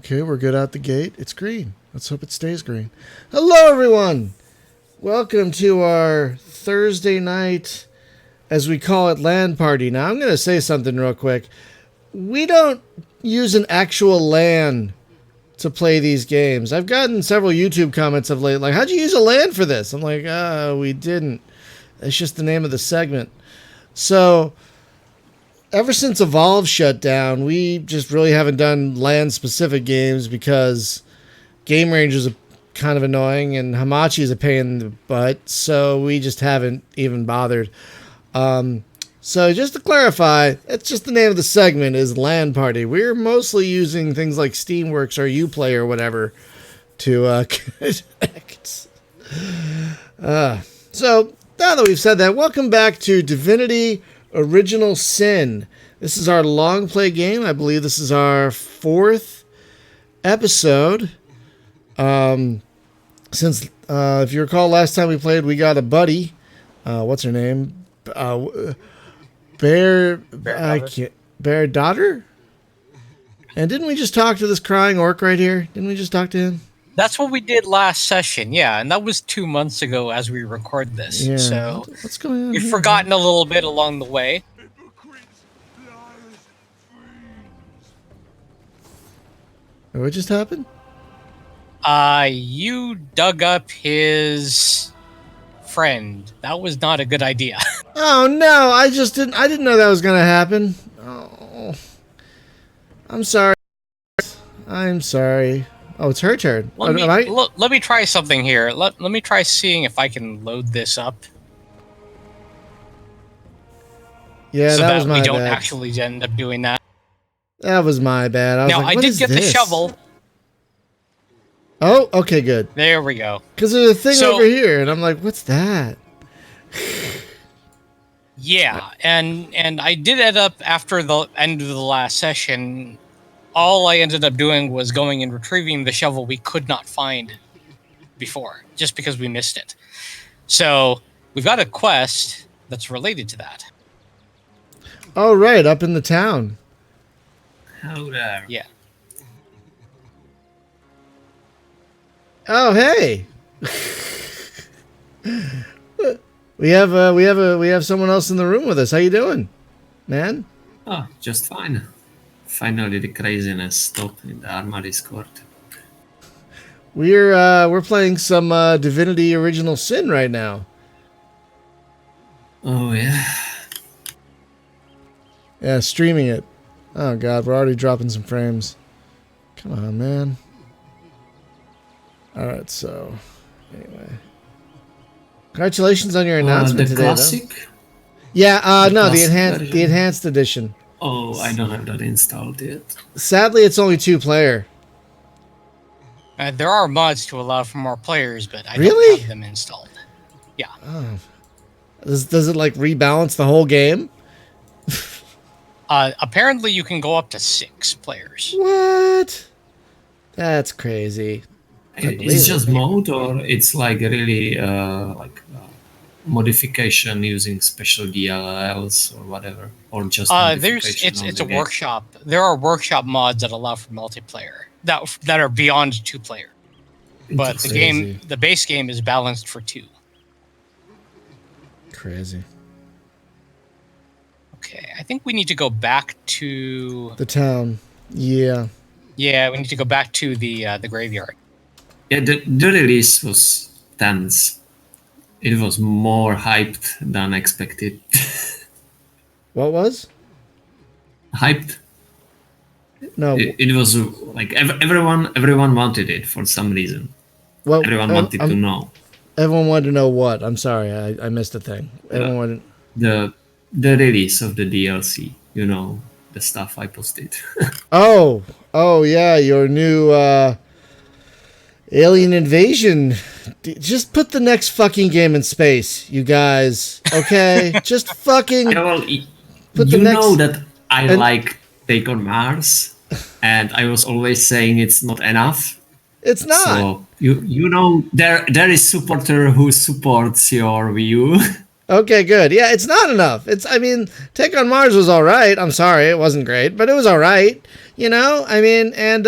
Okay, we're good out the gate. It's green. Let's hope it stays green. Hello, everyone. Welcome to our Thursday night, as we call it, LAN Party. Now, I'm going to say something real quick. We don't use an actual LAN to play these games. I've gotten several YouTube comments of late, like, how'd you use a LAN for this? I'm like, we didn't. It's just the name of the segment. So, ever since Evolve shut down, we just really haven't done LAN-specific games because Game Range is kind of annoying and Hamachi is a pain in the butt, so we just haven't even bothered. So just to clarify, it's just the name of the segment is LAN Party. We're mostly using things like Steamworks or Uplay or whatever to connect. So now that we've said that, welcome back to Divinity Original Sin. This is our long play game. I believe this is our fourth episode. Since if you recall, last time we played, we got a buddy. What's her name? Bear Daughter? And didn't we just talk to this crying orc right here? Didn't we just talk to him? That's what we did last session, yeah, and that was 2 months ago as we record this. Yeah. So What's going on? we've here? forgotten a little bit along the way. What just happened? You dug up his friend. That was not a good idea. Oh no! I didn't know that was gonna happen. Oh, I'm sorry. I'm sorry. Oh, it's her turn. Let me try something here. Let me try seeing if I can load this up. Yeah, so that was my we don't bad. actually end up doing that. That was my bad. I did get the shovel. Oh, okay, good. There we go. Because there's a thing over here, and I'm like, what's that? Yeah, and I did end up, after the end of the last session, all I ended up doing was going and retrieving the shovel we could not find before, just because we missed it. So, we've got a quest that's related to that. Oh, right, up in the town. Hello there. Yeah. Oh, hey. we have someone else in the room with us. How you doing, man? Oh, just fine. Finally, the craziness stopped in the Arma Discord. We're playing some Divinity Original Sin right now. Oh yeah. Yeah, streaming it. Oh god, we're already dropping some frames. Come on, man. All right, so anyway, congratulations on your announcement the today. classic? Though. Yeah, no, the version. enhanced edition. Oh, I don't have that installed yet. Sadly, it's only 2-player. There are mods to allow for more players, but I Really? don't have them installed. Yeah. Oh. Does it like rebalance the whole game? Apparently, you can go up to 6 players. What? That's crazy. It's just mode, or it's like really modification using special DLLs or whatever, or just it's a workshop. There are workshop mods that allow for multiplayer that are beyond 2-player. But the base game is balanced for 2. Crazy. Okay, I think we need to go back to the town. Yeah. Yeah, we need to go back to the graveyard. Yeah, the release was tense. It was more hyped than expected. What was? Hyped. No. It was like everyone wanted it for some reason. Well, everyone wanted to know. Everyone wanted to know what? I'm sorry, I missed a thing. Everyone wanted the release of the DLC. You know, the stuff I posted. Oh yeah, your new Alien Invasion. Just put the next fucking game in space, you guys. Okay? Just fucking yeah, well, put you the next... know that I like Take on Mars, and I was always saying it's not enough. It's not. So you know there is supporter who supports your view. Okay, good. Yeah, it's not enough. Take on Mars was all right. I'm sorry, it wasn't great, but it was all right. You know, and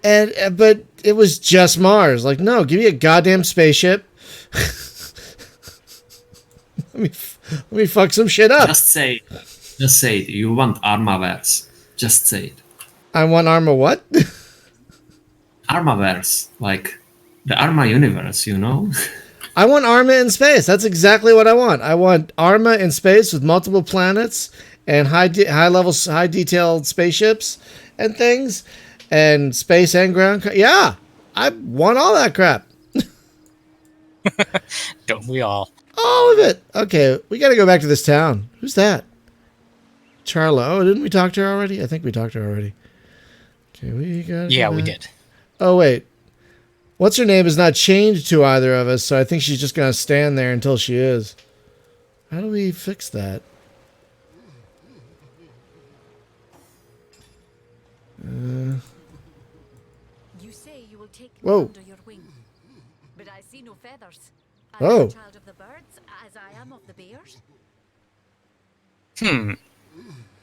And but it was just Mars. Like, no, give me a goddamn spaceship. let me fuck some shit up. Just say it. You want Armaverse. Just say it. I want Arma what? Armaverse, like the Arma universe, you know? I want Arma in space. That's exactly what I want. I want Arma in space with multiple planets and high detailed spaceships and things, and space and ground. Yeah, I want all that crap. Don't we all? All of it. Okay, we got to go back to this town. Who's that? Charla. Oh, didn't we talk to her already? I think we talked to her already. Okay, we got. Yeah, we did. Oh wait. What's her name is not changed to either of us, so I think she's just going to stand there until she is. How do we fix that? You say you will take me Whoa. under your wing, but I see no feathers. I Oh. am a child of the birds, as I am of the bears.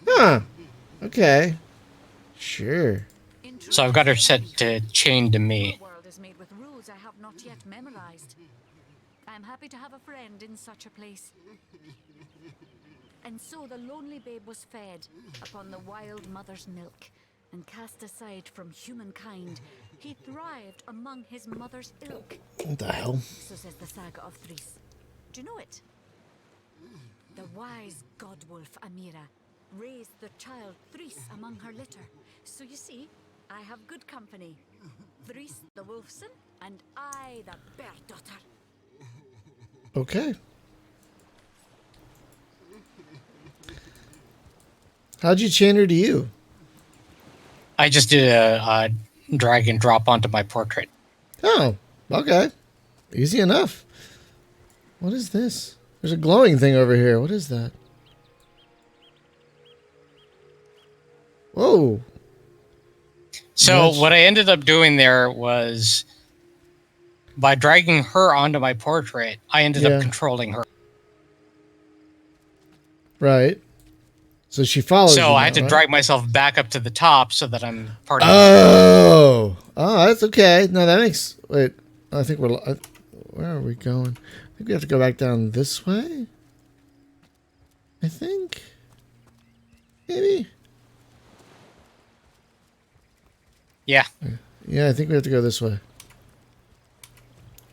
Huh. Okay. Sure. In truth, So I've got her I set to chain to the me. world is made with rules I have not yet memorized. I am happy to have a friend in such a place. And so the lonely babe was fed upon the wild mother's milk, and cast aside from humankind, he thrived among his mother's ilk. What the hell? So says the saga of Threes. Do you know it? The wise godwolf Amira raised the child Threes among her litter. So you see, I have good company. Threes the wolfson, and I the bear daughter. Okay. How'd you chain her to you? I just did a drag and drop onto my portrait. Oh, okay. Easy enough. What is this? There's a glowing thing over here. What is that? Whoa. So Nice. what I ended up doing there was, by dragging her onto my portrait, I ended Yeah. up controlling her. Right. So she follows you So I now, had to right? drag myself back up to the top so that I'm part of Oh. Oh, that's okay. No, that makes... Wait. I think we're... where are we going? I think we have to go back down this way? I think? Maybe? Yeah. Yeah, I think we have to go this way.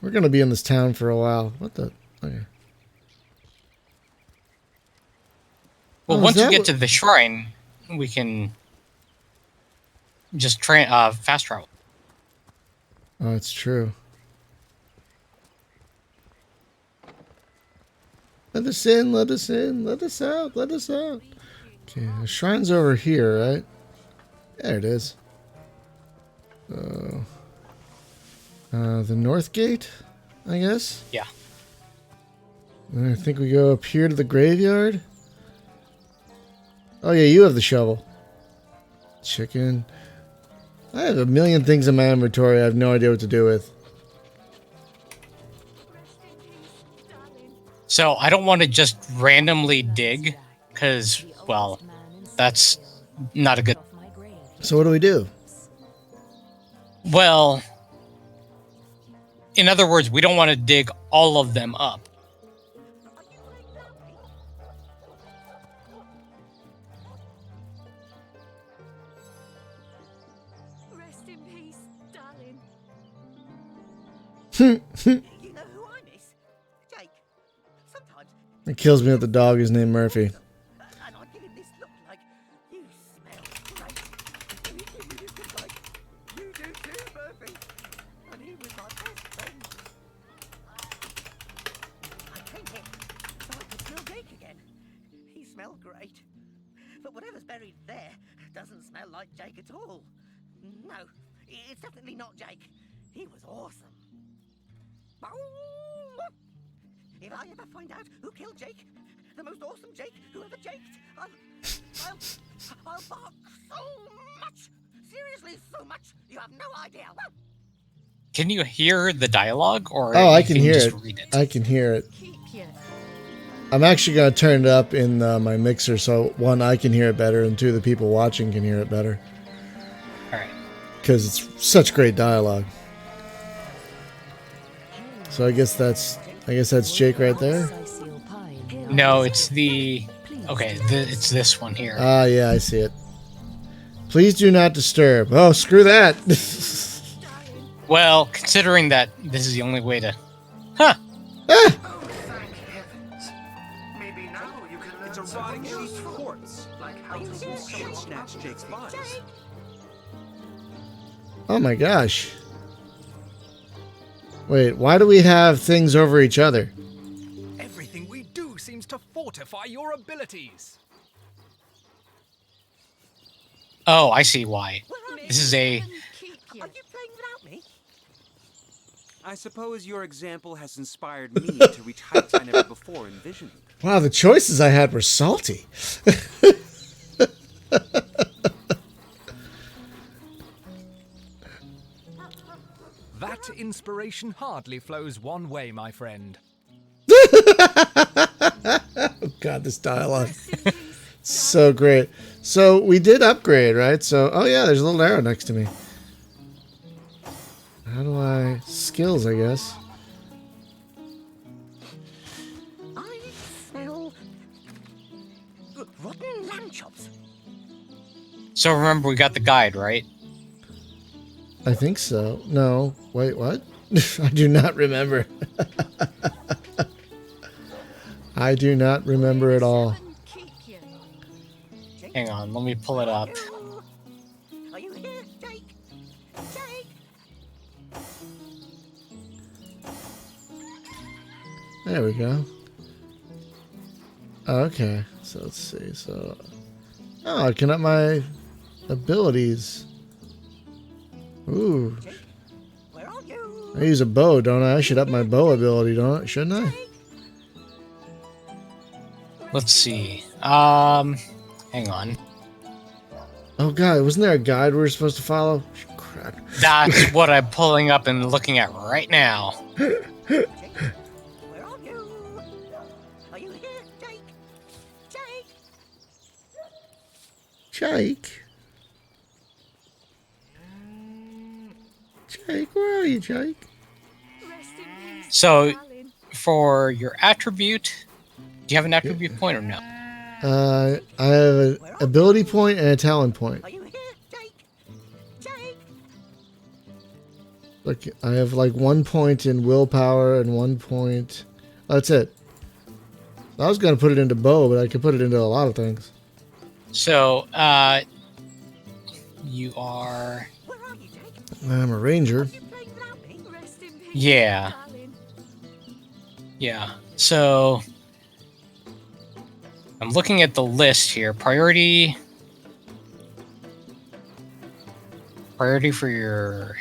We're going to be in this town for a while. What the... Okay. Well, Oh, is once you that get what- to the shrine, we can just fast travel. Oh, it's true. Let us in, let us in, let us out, let us out. Okay, the shrine's over here, right? There it is. So, the north gate, I guess? Yeah. And I think we go up here to the graveyard. Oh yeah, you have the shovel. Chicken. I have a million things in my inventory I have no idea what to do with. So I don't want to just randomly dig, because, well, that's not a good... So what do we do? Well, in other words, we don't want to dig all of them up. Rest in peace, darling. You know who I miss? Jake. Sometimes, It kills me that the dog is named Murphy. and I give him this look like, you smell great. And he gives me this look like, you do too, Murphy. And he was my best friend. I came here so I could smell Jake again. He smelled great. But whatever's buried there doesn't smell like Jake at all. No, it's definitely not Jake. He was awesome. If I ever find out who killed Jake, the most awesome Jake who ever jaked, I'll bark so much. Seriously, so much. You have no idea. Can you hear the dialogue, or Oh, I you can hear just it. read it? I can hear it. Keep you. I'm actually going to turn it up in my mixer so one, I can hear it better, and two, the people watching can hear it better. All right. because it's such great dialogue. So I guess that's Jake right there. No, it's the... Okay, it's this one here. Ah, yeah, I see it. Please do not disturb. Oh, screw that. Well, considering that this is the only way to... Huh! Ah! Maybe now you can learn it's a rotting sheet quartz, like how to snatch Jake's bodies. Oh my gosh. Wait, why do we have things over each other? Everything we do seems to fortify your abilities. Oh, I see why. This is a... Are you playing without me? I suppose your example has inspired me to reach heights I never before envisioned. Wow, the choices I had were salty. That inspiration hardly flows one way, my friend. Oh god, this dialogue. So great. So we did upgrade, right? So, oh yeah, there's a little arrow next to me. How do I... Skills, I guess. I smell rotten lamb chops. So remember, we got the guide, right? I think so. No. Wait, what? I do not remember. I do not remember at all. Hang on, let me pull it up. Are you here, Jake? Jake? There we go. Okay, so let's see. So, oh, I can up my abilities. Ooh, Where are you? I use a bow, don't I? I should up my bow ability, don't I? Shouldn't I? Let's see. Hang on. Oh god, wasn't there a guide we were supposed to follow? Crap. That's what I'm pulling up and looking at right now. Jake? Where are you? Are you here, Jake? Jake? Jake? Jake, where are you, Jake? So, for your attribute, do you have an attribute point or no? I have an ability point and a talent point. Are you here, Jake? Jake? Look, I have like 1 point in willpower and 1 point. That's it. I was gonna put it into bow, but I could put it into a lot of things. So, you are... Where are you, Jake? I'm a ranger. Are you playing without me? Yeah. Yeah. So, I'm looking at the list here. Priority for your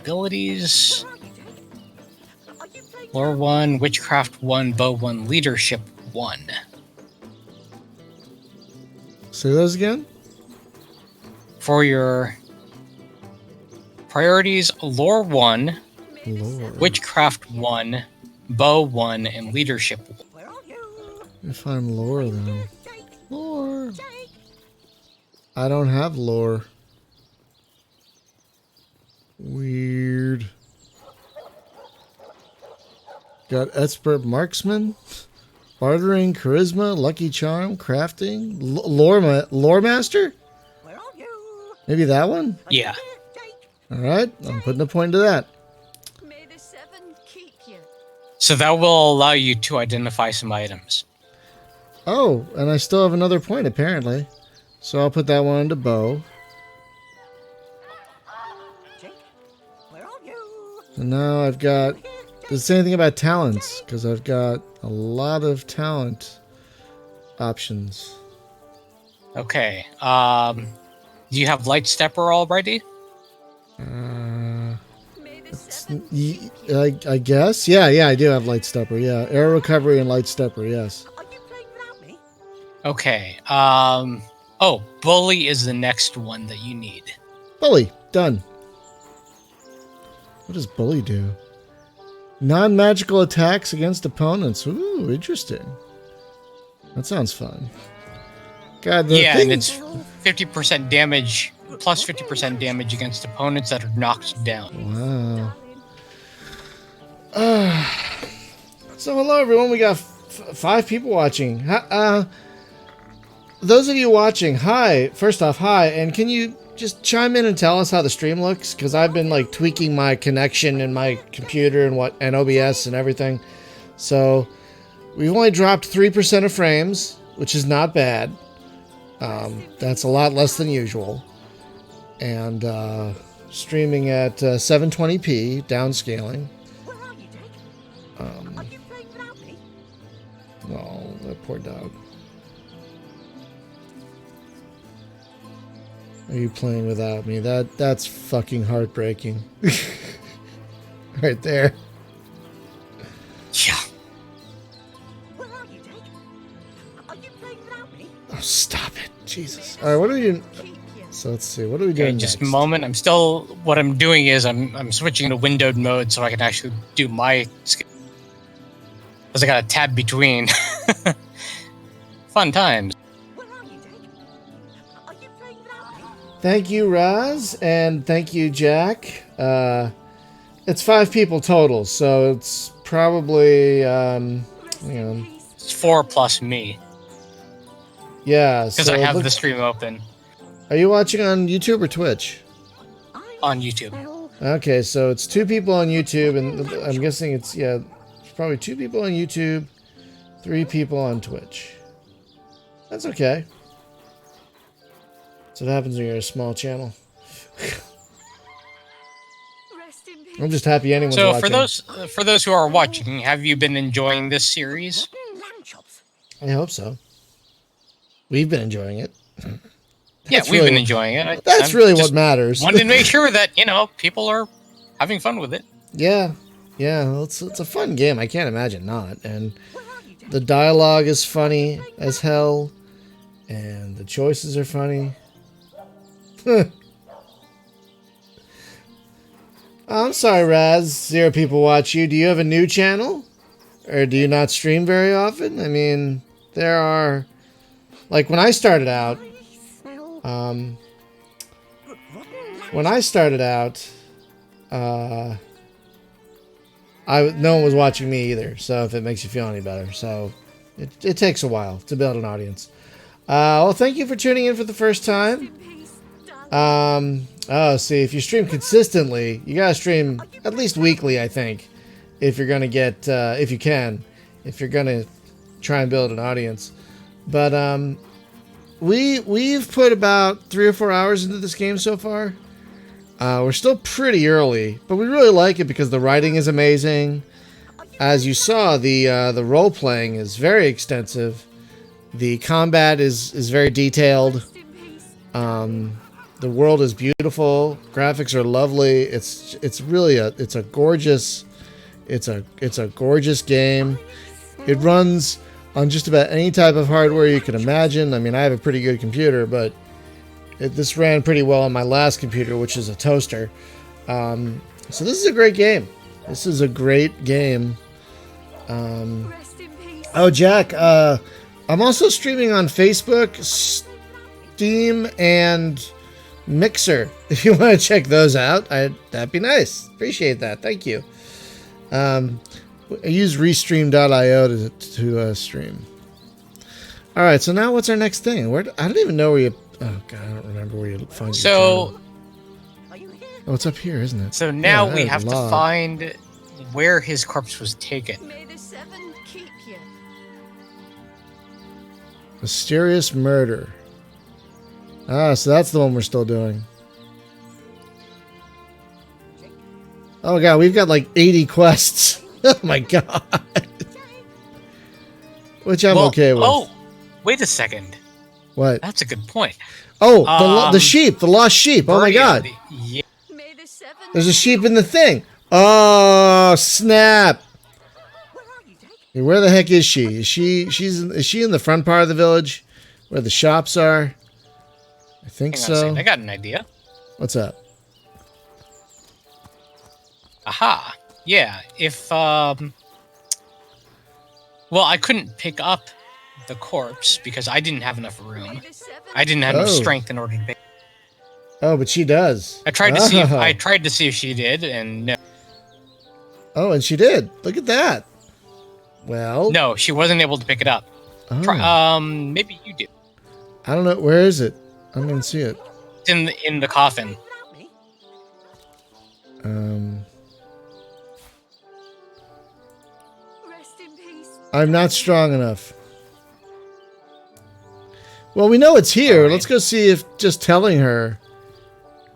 abilities. Where are you, Jake? Are you playing Lore 1, Witchcraft 1, Bow 1, Leadership 1. Say those again? For your priorities, Lore 1, Lord. Witchcraft 1, Bow 1, and Leadership 1. Where are you? If I'm lore, then. Jake? Lore. Jake? I don't have lore. Weird. Got expert marksman, bartering, charisma, lucky charm, crafting, lore master. Where are you? Maybe that one. Yeah. Here, Jake? All right, I'm putting a point to that. May the seven keep you. So that will allow you to identify some items. Oh, and I still have another point apparently, so I'll put that one into bow. Jake? Where are you? And now I've got. Does it say anything about talents? Because I've got a lot of talent options. Okay. Do you have Light Stepper already? Uh, May the it's- seven keep you. I guess. Yeah, I do have light stepper. Yeah, arrow recovery and light stepper. Yes. Are you playing without me? Okay. Oh, Bully is the next one that you need. Bully done. What does bully do? Non-magical attacks against opponents. Ooh, interesting. That sounds fun. God, the Yeah, thing. and it's 50% damage plus 50% damage against opponents that are knocked down. Wow. So hello everyone, we got 5 people watching. Those of you watching, hi. First off, hi, and can you just chime in and tell us how the stream looks? Because I've been like tweaking my connection and my computer and OBS and everything. So we've only dropped 3% of frames, which is not bad. That's a lot less than usual. And streaming at 720p, downscaling. Where are you, Jake? Are you playing without me? Oh, that poor dog. Are you playing without me? That's fucking heartbreaking. Right there. Yeah. Where are you, Jake? Are you playing without me? Oh, stop it. Jesus. All right, what are we doing? So let's see. What are we doing Okay, just a next? moment. What I'm doing is I'm switching to windowed mode so I can actually do my skill. Because I got a tab between. Fun times. Where are you, Jake? Are you playing without me? Thank you, Raz, and thank you, Jack. It's 5 people total, so it's probably, It's 4 plus me. yeah. Because So I have look- the stream open Are you watching on YouTube or Twitch? on YouTube. Okay, so it's 2 people on YouTube, and I'm guessing it's probably 2 people on YouTube, 3 people on Twitch. That's okay. That's what happens when you're a small channel. Rest in peace. I'm just happy anyone's So watching. for those who are watching, have you been enjoying this series? Lamb chops. I hope so. We've been enjoying it. Yeah, That's we've really been what- enjoying it. That's I'm really just what matters. wanted to make sure that people are having fun with it. Yeah, it's a fun game. I can't imagine not. And Where are you, Jake? the dialogue is funny as hell, and the choices are funny. I'm sorry, Raz. 0 people watch you. Do you have a new channel, or do you not stream very often? I mean, there are, like when I started out. Smell Um, rotten lamb. when I started out, no one was watching me either. So if it makes you feel any better, so it takes a while to build an audience. Well, thank you for tuning in for the first time. Peace, darling. See, if you stream consistently, you gotta stream at least weekly, I think, if you're gonna get, if you're gonna try and build an audience. But we've put about 3 or 4 hours into this game so far. We're still pretty early, but we really like it because the writing is amazing. As you saw, the role playing is very extensive. The combat is very detailed. Rest in peace. The world is beautiful. Graphics are lovely. It's really a gorgeous game. It runs on just about any type of hardware you can imagine. I mean, I have a pretty good computer, but this ran pretty well on my last computer, which is a toaster. So this is a great game. This is a great game. Rest in peace. Oh, Jack, I'm also streaming on Facebook, Steam, and Mixer. If you want to check those out, that'd be nice. Appreciate that. Thank you. I use restream.io to stream. All right, so now what's our next thing? I don't even know where you... Oh, God, I don't remember where you find your So channel. Are you here? Oh, it's up here, isn't it? so now Yeah, we that have is to a lot. find where his corpse was taken. May the 7 keep you. Mysterious murder. Ah, so that's the one we're still doing. Oh, God, we've got like 80 quests. Oh, my God. Which I'm Well, okay with. Oh, wait a second. What? That's a good point. Oh, the Um, sheep, the lost sheep. Oh, my Bria, God. Yeah. May the 7 There's a sheep in the thing. Oh, snap. Where are you, Jake? Hey, where the heck is she? Is she in the front part of the village where the shops are? I think Hang on a so. second. I got an idea. What's up? Aha. Yeah. If well, I couldn't pick up the corpse because I didn't have enough May room. the 7 I didn't have enough Oh. strength in order to pick. Oh, but she does. I tried to see. Oh. I tried to see if she did, and no. Oh, and she did. Look at that. Well, No, she wasn't able to pick it up. oh. Maybe you do. I don't know. Where is it? I don't even see it. It's in the coffin. Without me? Rest in peace. I'm not strong enough. Well, we know it's here. All right. Let's go see if just telling her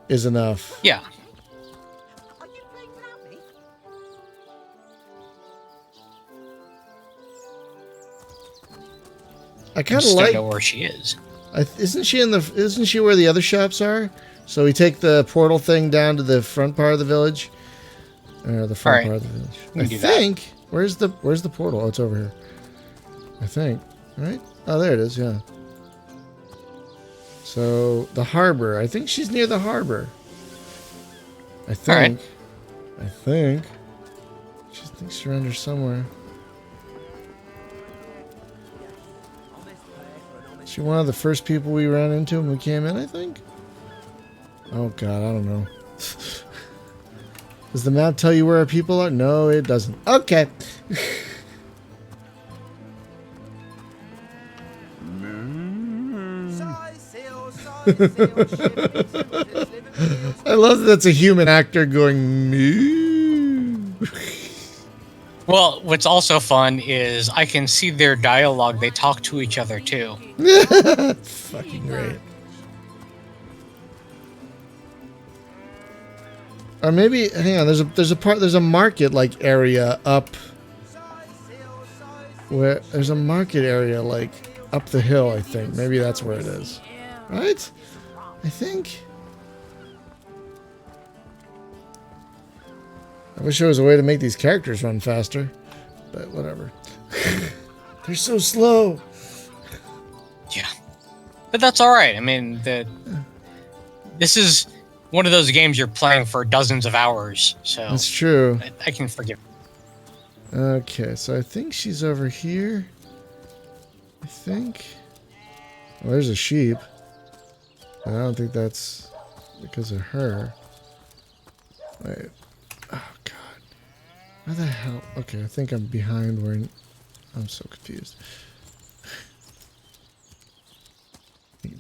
is enough. Yeah. Are you playing without me? I I kind of just like. don't know where she is. Isn't she in the? Isn't she where the other shops are? So we take the portal thing down to the front part of the village, or the front All part right. of the village. We I can do that. think. Where's the portal? Oh, it's over here. I think. Right? Oh, there it is. Yeah. So the harbor. I think she's near the harbor. I think. right. I think. She thinks she's around here somewhere. She one of the first people we ran into when we came in, I think? Oh god, I don't know. Does the map tell you where our people are? No, it doesn't. Okay. I love that that's a human actor going, no. Well, what's also fun is I can see their dialogue. They talk to each other too. Fucking great. Or maybe, hang on, there's a market like area up where there's a market area like up the hill, I think. Maybe that's where it is. Right? I think. I wish there was a way to make these characters run faster, but whatever. They're so slow. Yeah, but that's all right. I mean, this is one of those games you're playing for dozens of hours, so That's true. I can forgive. Okay, so I think she's over here. I think. Well, there's a sheep. But I don't think that's because of her. Wait. Oh, God. Where the hell? Okay, I think I'm behind where... I'm so confused.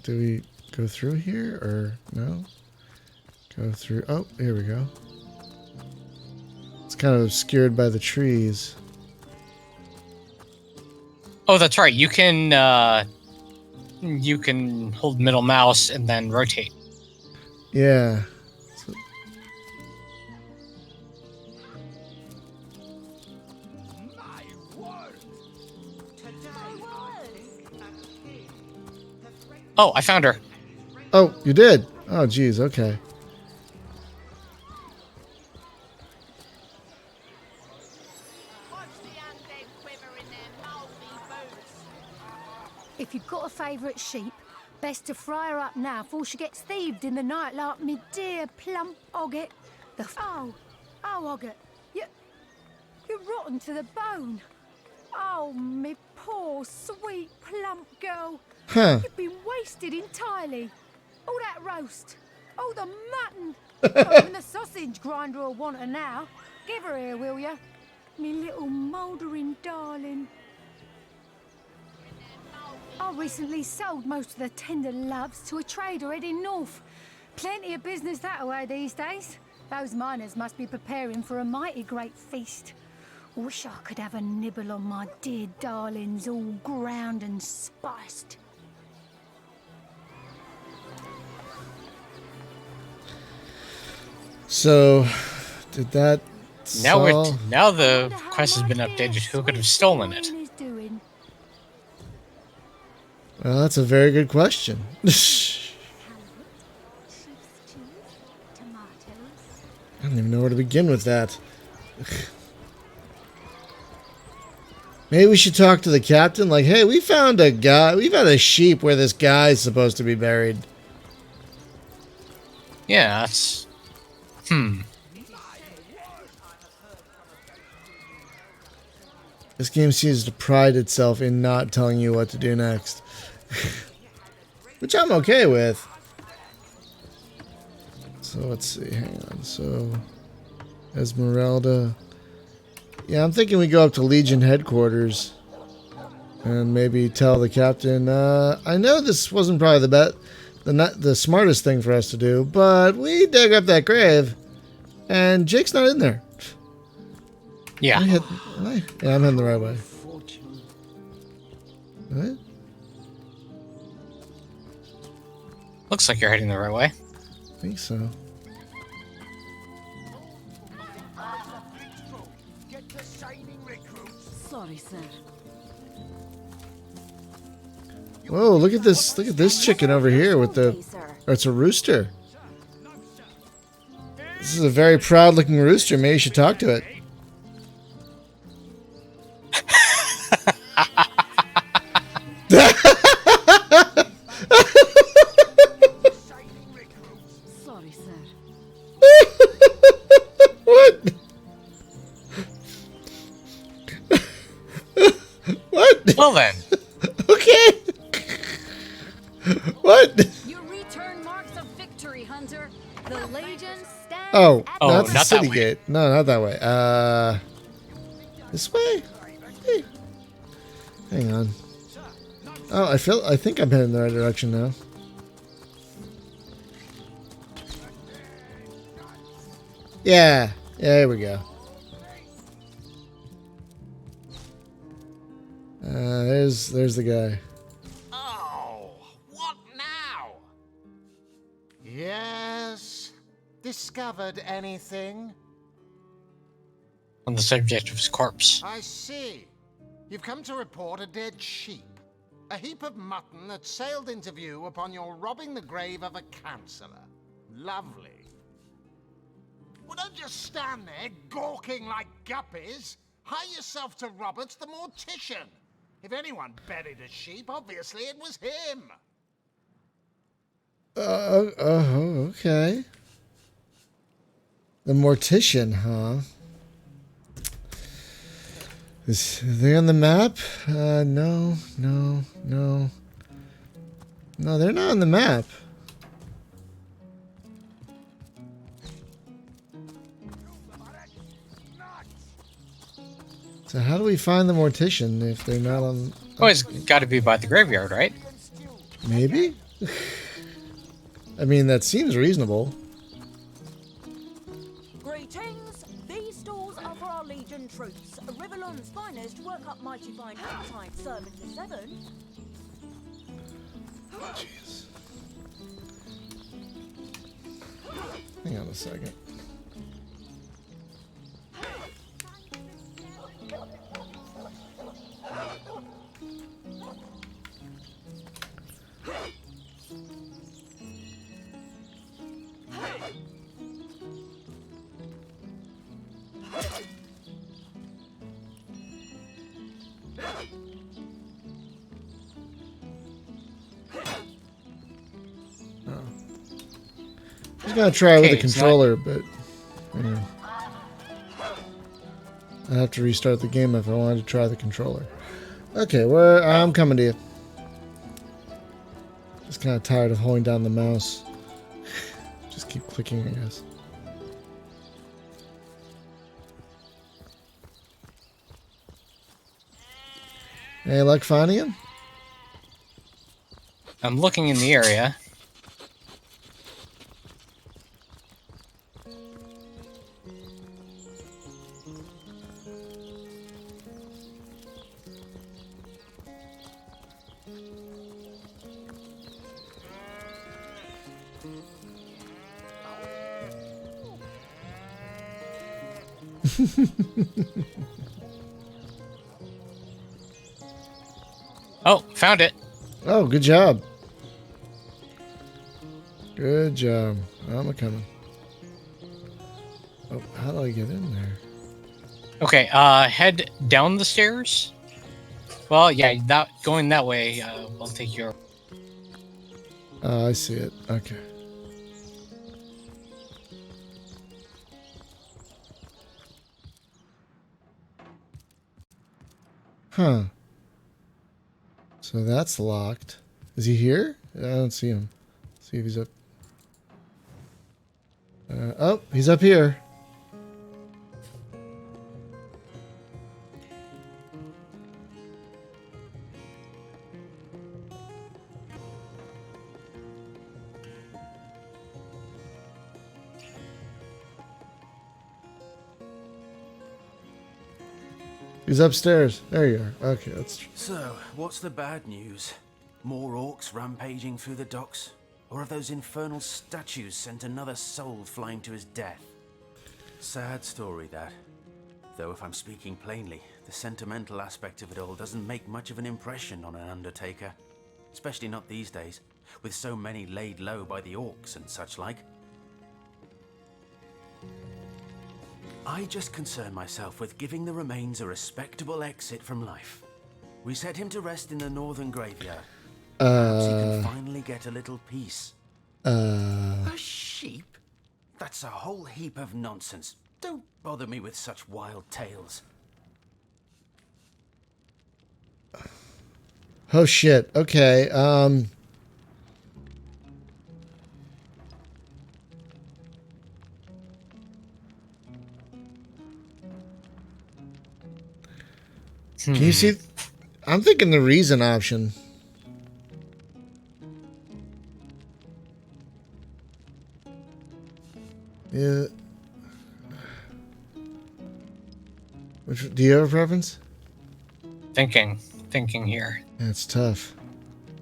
Do we go through here or no? Go through... Oh, here we go. It's kind of obscured by the trees. Oh, that's right. You can hold middle mouse and then rotate. Yeah. So- Oh, I found her. Oh, you did? Oh, geez, okay. If you've got a favourite sheep, best to fry her up now before she gets thieved in the night like me dear plump Ogget. Oh, Ogget, you're rotten to the bone. Oh, me poor, sweet, plump girl. Huh. You've been wasted entirely. All that roast, all the mutton, not even the sausage grinder will want her now. Give her here, will ya? Me little mouldering darling. I recently sold most of the tender loves to a trader heading north. Plenty of business that way these days. Those miners must be preparing for a mighty great feast. Wish I could have a nibble on my dear darlings, all ground and spiced. So, did that Now now the Wonder how quest has my been dear updated. Who could have sweet stolen it? darling is doing. Well, that's a very good question. I don't even know where to begin with that. Maybe we should talk to the captain. Like, hey, we found a guy. We found a sheep where this guy's supposed to be buried. Yeah, that's. This game seems to pride itself in not telling you what to do next. Which I'm okay with. So let's see. Hang on. So Esmeralda. Yeah, I'm thinking we go up to Legion headquarters and maybe tell the captain. I know this wasn't probably the smartest thing for us to do, but we dug up that grave, and Jake's not in there. Yeah. Yeah, I'm heading the right way. What? Looks like you're heading the right way. I think so. Sorry, sir. Whoa, look at this. Look at this chicken over here with the... Oh, it's a rooster. This is a very proud-looking rooster. Maybe you should talk to it. Sorry, sir. What? What? Well then. Okay. What? Your return marks of victory, Hunter. The Legion stands. Oh, Oh, that's the not that city way. gate. No, not that way. This way? Hey. Hang on. Oh, I think I'm heading in the right direction now. Yeah. Yeah, there we go. There's the guy. Oh, what now? Yes. Discovered anything? On the subject of his corpse. I see. You've come to report a dead sheep. A heap of mutton that sailed into view upon your robbing the grave of a councillor. Lovely. Well, don't just stand there gawking like guppies. Hire yourself to Roberts the mortician. If anyone buried a sheep, obviously it was him. Okay. The mortician, huh? Is they on the map? No. No, they're not on the map. So how do we find the mortician if they're not on... Oh, it's got to be by the graveyard, right? Maybe? I mean, that seems reasonable. Greetings. These stores are for our Legion troops. Riverland's finest work up mighty fine appetite, serving to 7. Jeez. Hang on a second. I was gonna try with Okay, the controller, but anyway. I have to restart the game if I wanted to try the controller. Okay, I'm coming to you. Just kind of tired of holding down the mouse. Just keep clicking, I guess. Hey, luck finding him? I'm looking in the area. Oh, found it. Oh, good job. Good job. I'm coming. Oh, how do I get in there? Okay, head down the stairs. Well, yeah, going that way will take you. Oh, I see it. Okay. Huh. So that's locked. Is he here? I don't see him. See if he's up. Oh, he's up here. He's upstairs. There you are. Okay, that's... So, what's the bad news? More orcs rampaging through the docks? Or have those infernal statues sent another soul flying to his death? Sad story, that. Though if I'm speaking plainly, the sentimental aspect of it all doesn't make much of an impression on an undertaker. Especially not these days, with so many laid low by the orcs and such like. I just concern myself with giving the remains a respectable exit from life. We set him to rest in the northern graveyard. Perhaps he can finally get a little peace. A sheep? That's a whole heap of nonsense. Don't bother me with such wild tales. Oh shit. Okay. Can you see? I'm thinking the reason option. Yeah. Which, do you have a preference? Thinking here. That's tough.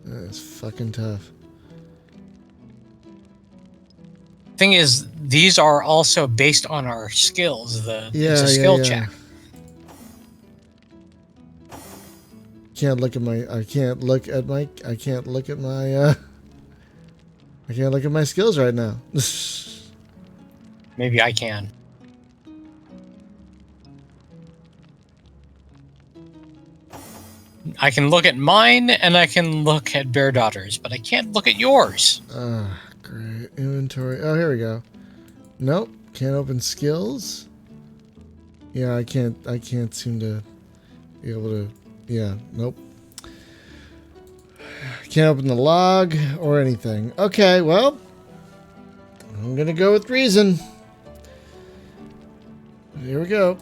That's fucking tough. Thing is, these are also based on our skills. It's a skill check. Can't look at my. I can't look at my. I can't look at my. I can't look at my skills right now. Maybe I can. I can look at mine, and I can look at Bear Daughter's, but I can't look at yours. Great. Inventory. Oh, here we go. Nope. Can't open skills. Yeah, I can't seem to be able to... Yeah, nope. Can't open the log or anything. Okay, well... I'm gonna go with reason. Here we go.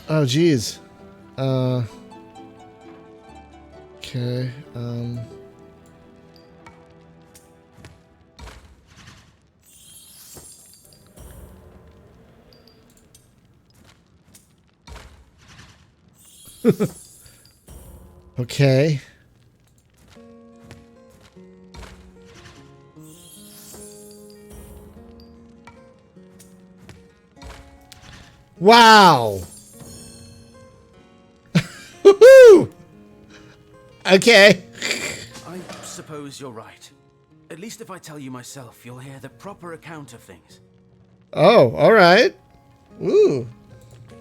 Oh, geez. Okay, okay. Wow. Woohoo! Okay. I suppose you're right. At least if I tell you myself, you'll hear the proper account of things. Oh, all right. Ooh.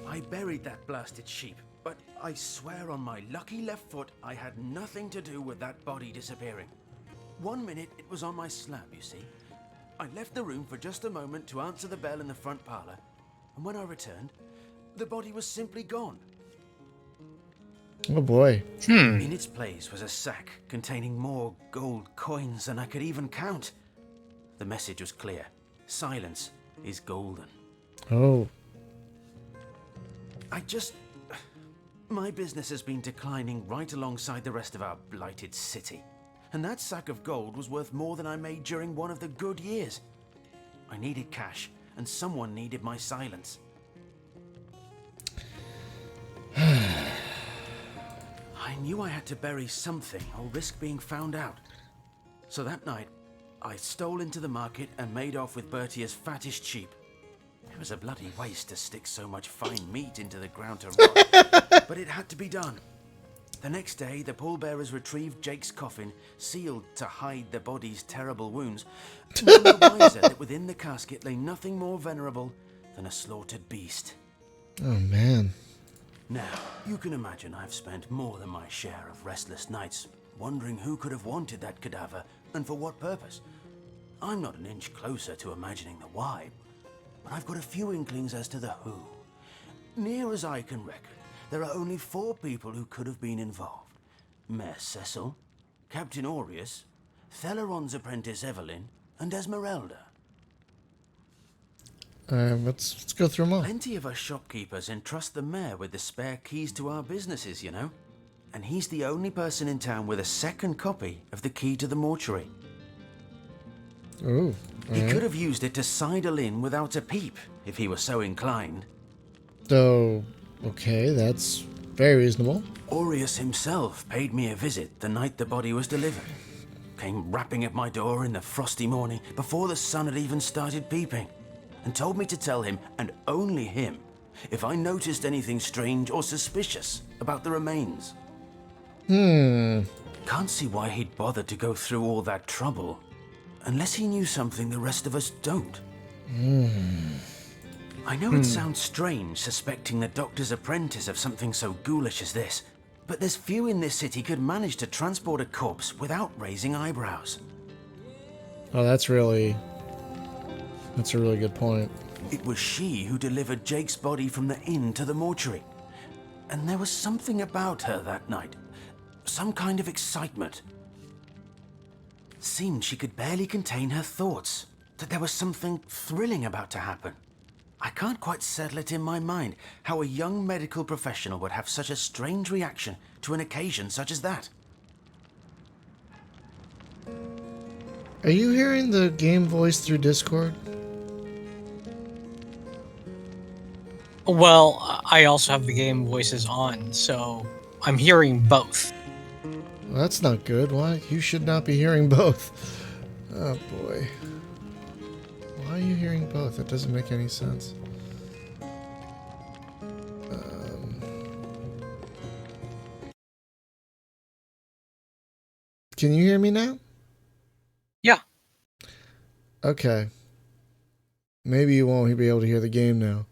I buried that blasted sheep, but I swear on my lucky left foot I had nothing to do with that body disappearing. 1 minute it was on my slab, you see. I left the room for just a moment to answer the bell in the front parlor, and when I returned, the body was simply gone. Oh boy. In its place was a sack containing more gold coins than I could even count. The message was clear. Silence is golden. Oh. My business has been declining right alongside the rest of our blighted city. And that sack of gold was worth more than I made during one of the good years. I needed cash, and someone needed my silence. I knew I had to bury something or risk being found out. So that night, I stole into the market and made off with Bertia's fattest sheep. It was a bloody waste to stick so much fine meat into the ground to rot, but it had to be done. The next day, the pallbearers retrieved Jake's coffin, sealed to hide the body's terrible wounds, none the wiser that within the casket lay nothing more venerable than a slaughtered beast. Oh, man. Now, you can imagine I've spent more than my share of restless nights wondering who could have wanted that cadaver and for what purpose. I'm not an inch closer to imagining the why, but I've got a few inklings as to the who. Near as I can reckon, there are only 4 people who could have been involved. Mayor Cecil, Captain Aureus, Theleron's apprentice Evelyn, and Esmeralda. Let's go through them all. Plenty of us shopkeepers entrust the mayor with the spare keys to our businesses, you know. And he's the only person in town with a second copy of the key to the mortuary. Ooh. He could have used it to sidle in without a peep, if he were so inclined. So, okay, that's very reasonable. Aureus himself paid me a visit the night the body was delivered. Came rapping at my door in the frosty morning before the sun had even started peeping, and told me to tell him, and only him, if I noticed anything strange or suspicious about the remains. Can't see why he'd bothered to go through all that trouble, unless he knew something the rest of us don't. I know it sounds strange suspecting the doctor's apprentice of something so ghoulish as this, but there's few in this city could manage to transport a corpse without raising eyebrows. Oh, that's a really good point. It was she who delivered Jake's body from the inn to the mortuary. And there was something about her that night. Some kind of excitement. Seemed she could barely contain her thoughts. That there was something thrilling about to happen. I can't quite settle it in my mind how a young medical professional would have such a strange reaction to an occasion such as that. Are you hearing the game voice through Discord? Well, I also have the game voices on, so I'm hearing both. Well, that's not good. Why? You should not be hearing both. Oh boy. Why are you hearing both? That doesn't make any sense. Can you hear me now? Yeah. Okay. Maybe you won't be able to hear the game now.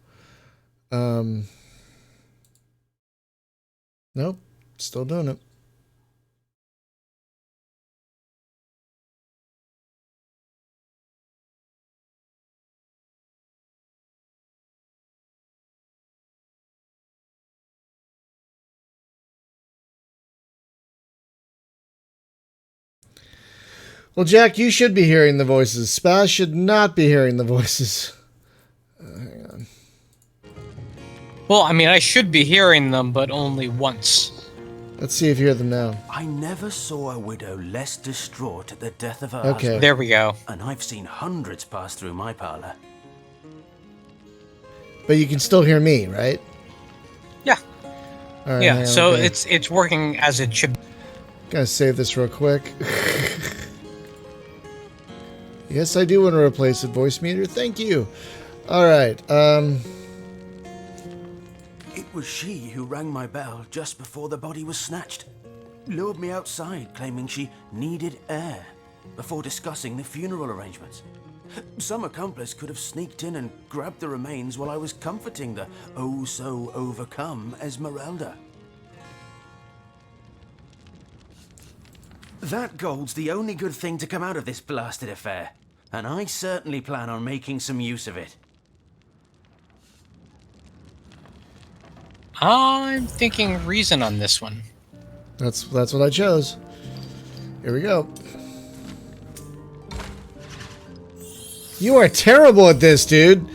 Nope. Still doing it. Well, Jack, you should be hearing the voices. Spaz should not be hearing the voices. Hang on. Well, I mean, I should be hearing them, but only once. Let's see if you hear them now. I never saw a widow less distraught at the death of her Okay. husband. There we go. And I've seen hundreds pass through my parlor. But you can still hear me, right? Yeah. All right, Yeah, hang on, so okay. it's working as it should. Gotta save this real quick. Yes, I do want to replace the voice meter. Thank you. All right. It was she who rang my bell just before the body was snatched. Lured me outside, claiming she needed air, before discussing the funeral arrangements. Some accomplice could have sneaked in and grabbed the remains while I was comforting the oh-so-overcome Esmeralda. That gold's the only good thing to come out of this blasted affair, and I certainly plan on making some use of it. I'm thinking reason on this one. That's what I chose. Here we go. You are terrible at this, dude.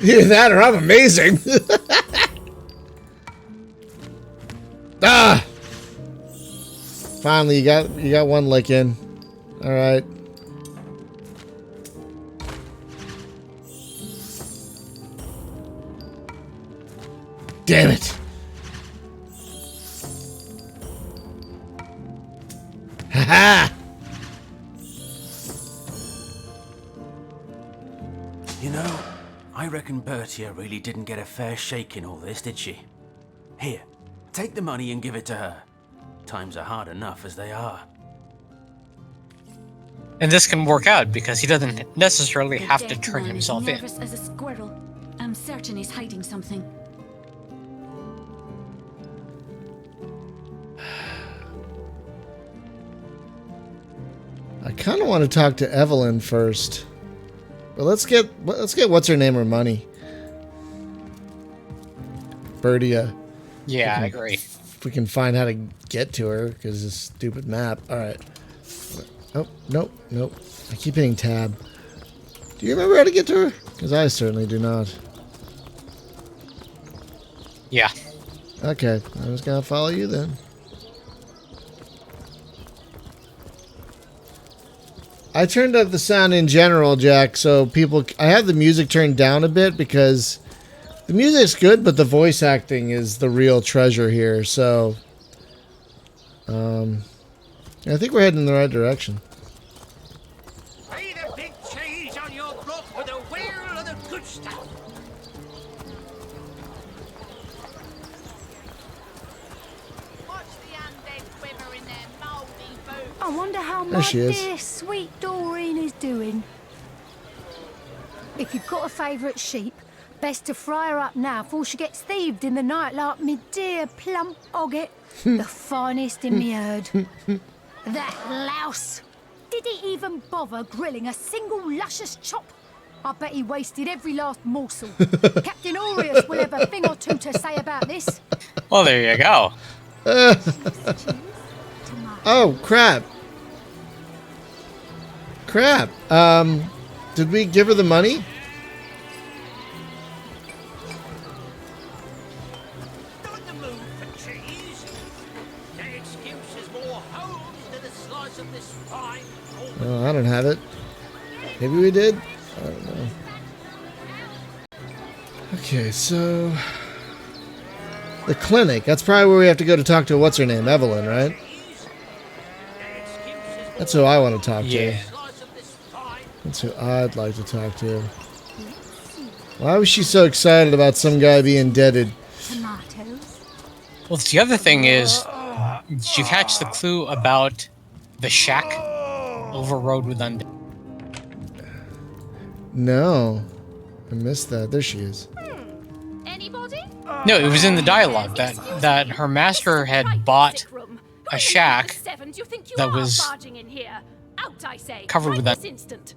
Either that or I'm amazing. Ah! Finally, you got one lick in. All right. Damn it. Ha-ha! You know, I reckon Bertia really didn't get a fair shake in all this, did she? Here, take the money and give it to her. Times are hard enough as they are. And this can work out because he doesn't necessarily The have to dead turn man is himself in. nervous as a squirrel. I'm certain he's hiding something. I kind of want to talk to Evelyn first. But let's get what's her name or money. Bertia. Yeah, I agree. If we can find how to get to her, because this stupid map. All right. Oh, nope. I keep hitting tab. Do you remember how to get to her? Because I certainly do not. Yeah. Okay, I'm just gonna follow you then. I turned up the sound in general, Jack, so people... I have the music turned down a bit because the music's good, but the voice acting is the real treasure here, so... I think we're heading in the right direction. Be the big cheese on your block with a wheel of the good stuff. Watch the undead quiver in their mouldy boots. I wonder how There my she is. dear sweet Doreen is doing. If you've got a favourite sheep, best to fry her up now before she gets thieved in the night like me dear plump Ogget, the finest in me herd. That louse! Did he even bother grilling a single luscious chop? I bet he wasted every last morsel. Captain Aureus will have a thing or two to say about this. Well, there you go. Oh, crap. Crap. Did we give her the money? Not the move for cheese. The excuse is more holes than a slice of this fine. Oh, I don't have it. Maybe we did? I don't know. Okay, so... The clinic. That's probably where we have to go to talk to, what's her name? Evelyn, right? That's who I want to talk to. That's who I'd like to talk to. Why was she so excited about some guy being deaded? Tomatoes. Well, the other thing is, did you catch the clue about the shack overrode with undead? No. I missed that. There she is. Anybody? No, it was in the dialogue that her master had bought a shack that was covered with that.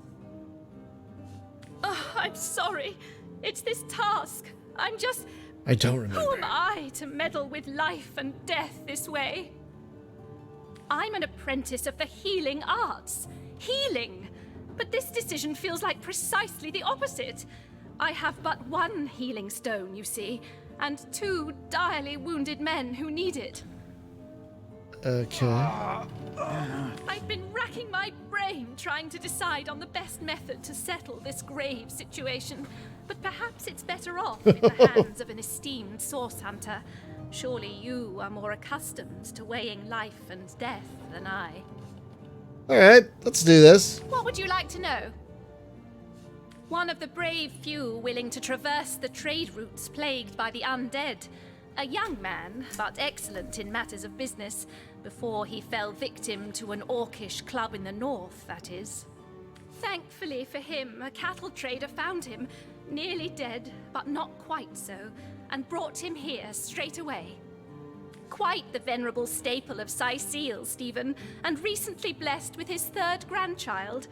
Oh, I'm sorry. It's this task. I'm just... I don't remember. Who am I to meddle with life and death this way? I'm an apprentice of the healing arts. Healing! But this decision feels like precisely the opposite. I have but one healing stone, you see, and 2 direly wounded men who need it. Okay. I've been racking my brain trying to decide on the best method to settle this grave situation, but perhaps it's better off in the hands of an esteemed source hunter. Surely you are more accustomed to weighing life and death than I. Alright, let's do this. What would you like to know? One of the brave few willing to traverse the trade routes plagued by the undead. A young man, but excellent in matters of business, before he fell victim to an orcish club in the north, that is. Thankfully for him, a cattle trader found him, nearly dead, but not quite so, and brought him here straight away. Quite the venerable staple of Sicile, Stephen, and recently blessed with his 3rd grandchild.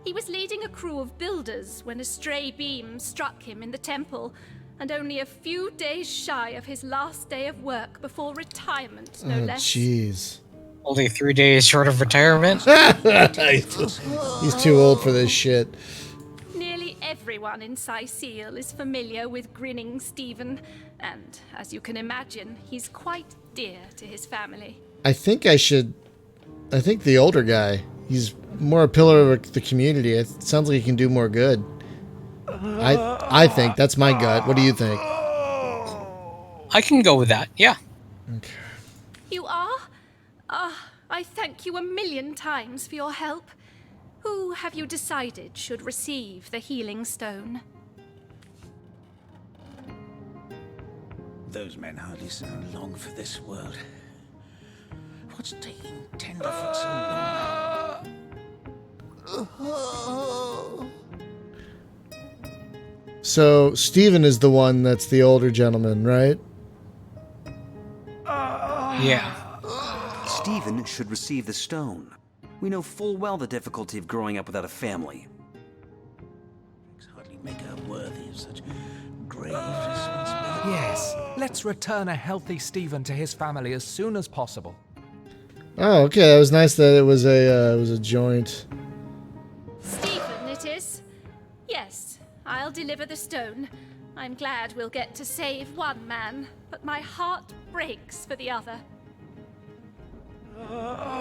He was leading a crew of builders when a stray beam struck him in the temple, and only a few days shy of his last day of work before retirement, no less. Jeez. Only 3 days short of retirement? He's too old for this shit. Nearly everyone in Sicile is familiar with grinning Stephen, and as you can imagine, he's quite dear to his family. I think the older guy. He's more a pillar of the community. It sounds like he can do more good. I think. That's my gut. What do you think? I can go with that, yeah. Okay. You are? I thank you a million times for your help. Who have you decided should receive the healing stone? Those men hardly sound long for this world. What's taking Tenderfoot so long? So, Stephen is the one that's the older gentleman, right? Yeah. Stephen should receive the stone. We know full well the difficulty of growing up without a family. Hardly make her worthy of such grave responsibility. Yes, let's return a healthy Stephen to his family as soon as possible. Oh, okay. That was nice that it was a joint. Stephen, it is? Yes, I'll deliver the stone. I'm glad we'll get to save one man, but my heart breaks for the other. No,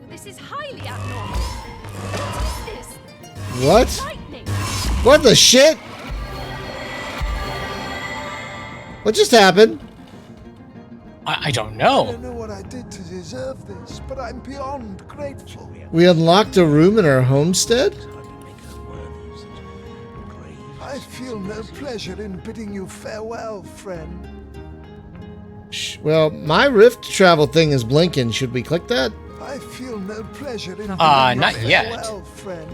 this is highly abnormal. What is this? What? Lightning. What the shit? What just happened? I don't know. I don't know what I did to deserve this, but I'm beyond grateful. We unlocked a room in our homestead? I feel no pleasure in bidding you farewell, friend. Well, my rift travel thing is blinking. Should we click that? I feel no pleasure in bidding not you yet. farewell, friend.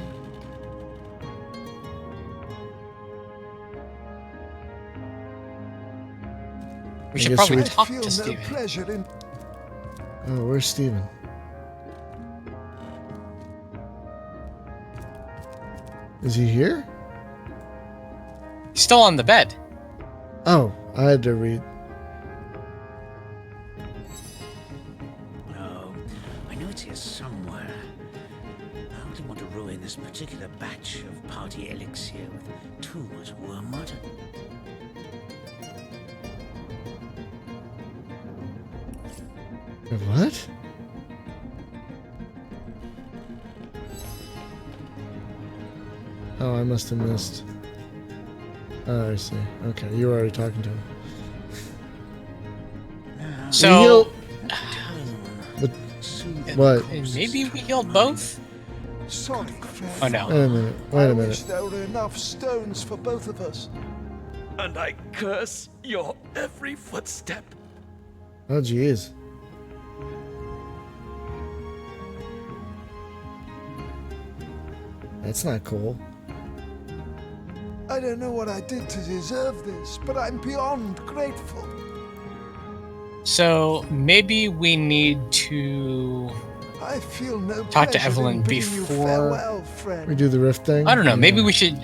We should probably talk I feel to no Steven. pleasure in Oh, where's Steven? Is he here? He's still on the bed. Oh, I had to read. No, I know it's here somewhere. I wouldn't want to ruin this particular batch of party elixir with too much wormwood. What? Oh, I must have missed. Oh, I see. Okay, you were already talking to him. So, But, what? maybe we healed both? Sorry, friend. Oh no. Wait a minute. Wait a I wish minute. there were enough stones for both of us. And I curse your every footstep. Oh, jeez. That's not cool. I don't know what I did to deserve this, but I'm beyond grateful. So maybe we need to I feel no talk to pleasure in Evelyn bidding you before. farewell, friend. We do the rift thing? I don't know. Maybe we should.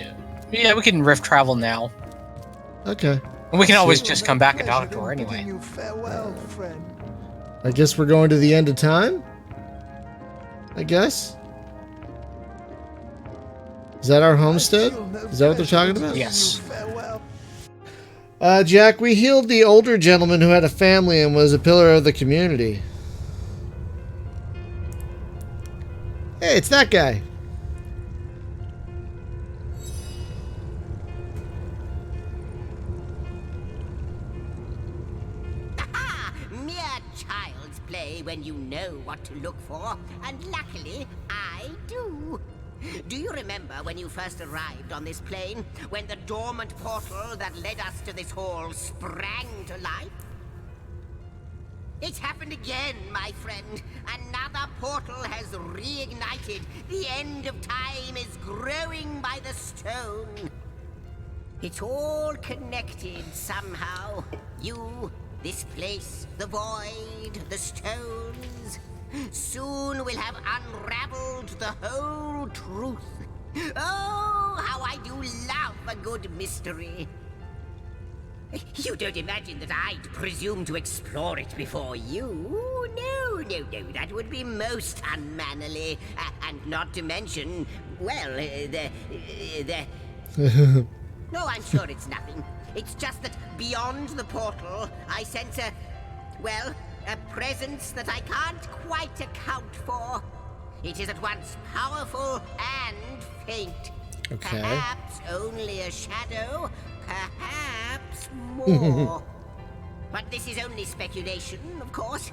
Yeah, we can rift travel now. Okay. And we can always Feel just no come back and pleasure talk to her in anyway. bidding you farewell, friend. I guess we're going to the end of time? I guess? Is that our homestead? Is that what they're talking about? Yes. Jack, we healed the older gentleman who had a family and was a pillar of the community. Hey, it's that guy. Mere child's play when you know what to look for, and luckily, I do. Do you remember when you first arrived on this plane, when the dormant portal that led us to this hall sprang to life? It's happened again, my friend. Another portal has reignited. The end of time is growing by the stone. It's all connected somehow. You, this place, the void, the stones. Soon we'll have unraveled the whole truth. Oh, how I do love a good mystery. You don't imagine that I'd presume to explore it before you? No, that would be most unmannerly. And not to mention, well, No, I'm sure it's nothing. It's just that beyond the portal, I sense a presence that I can't quite account for. It is at once powerful and faint. Okay. Perhaps only a shadow, perhaps more. But this is only speculation, of course.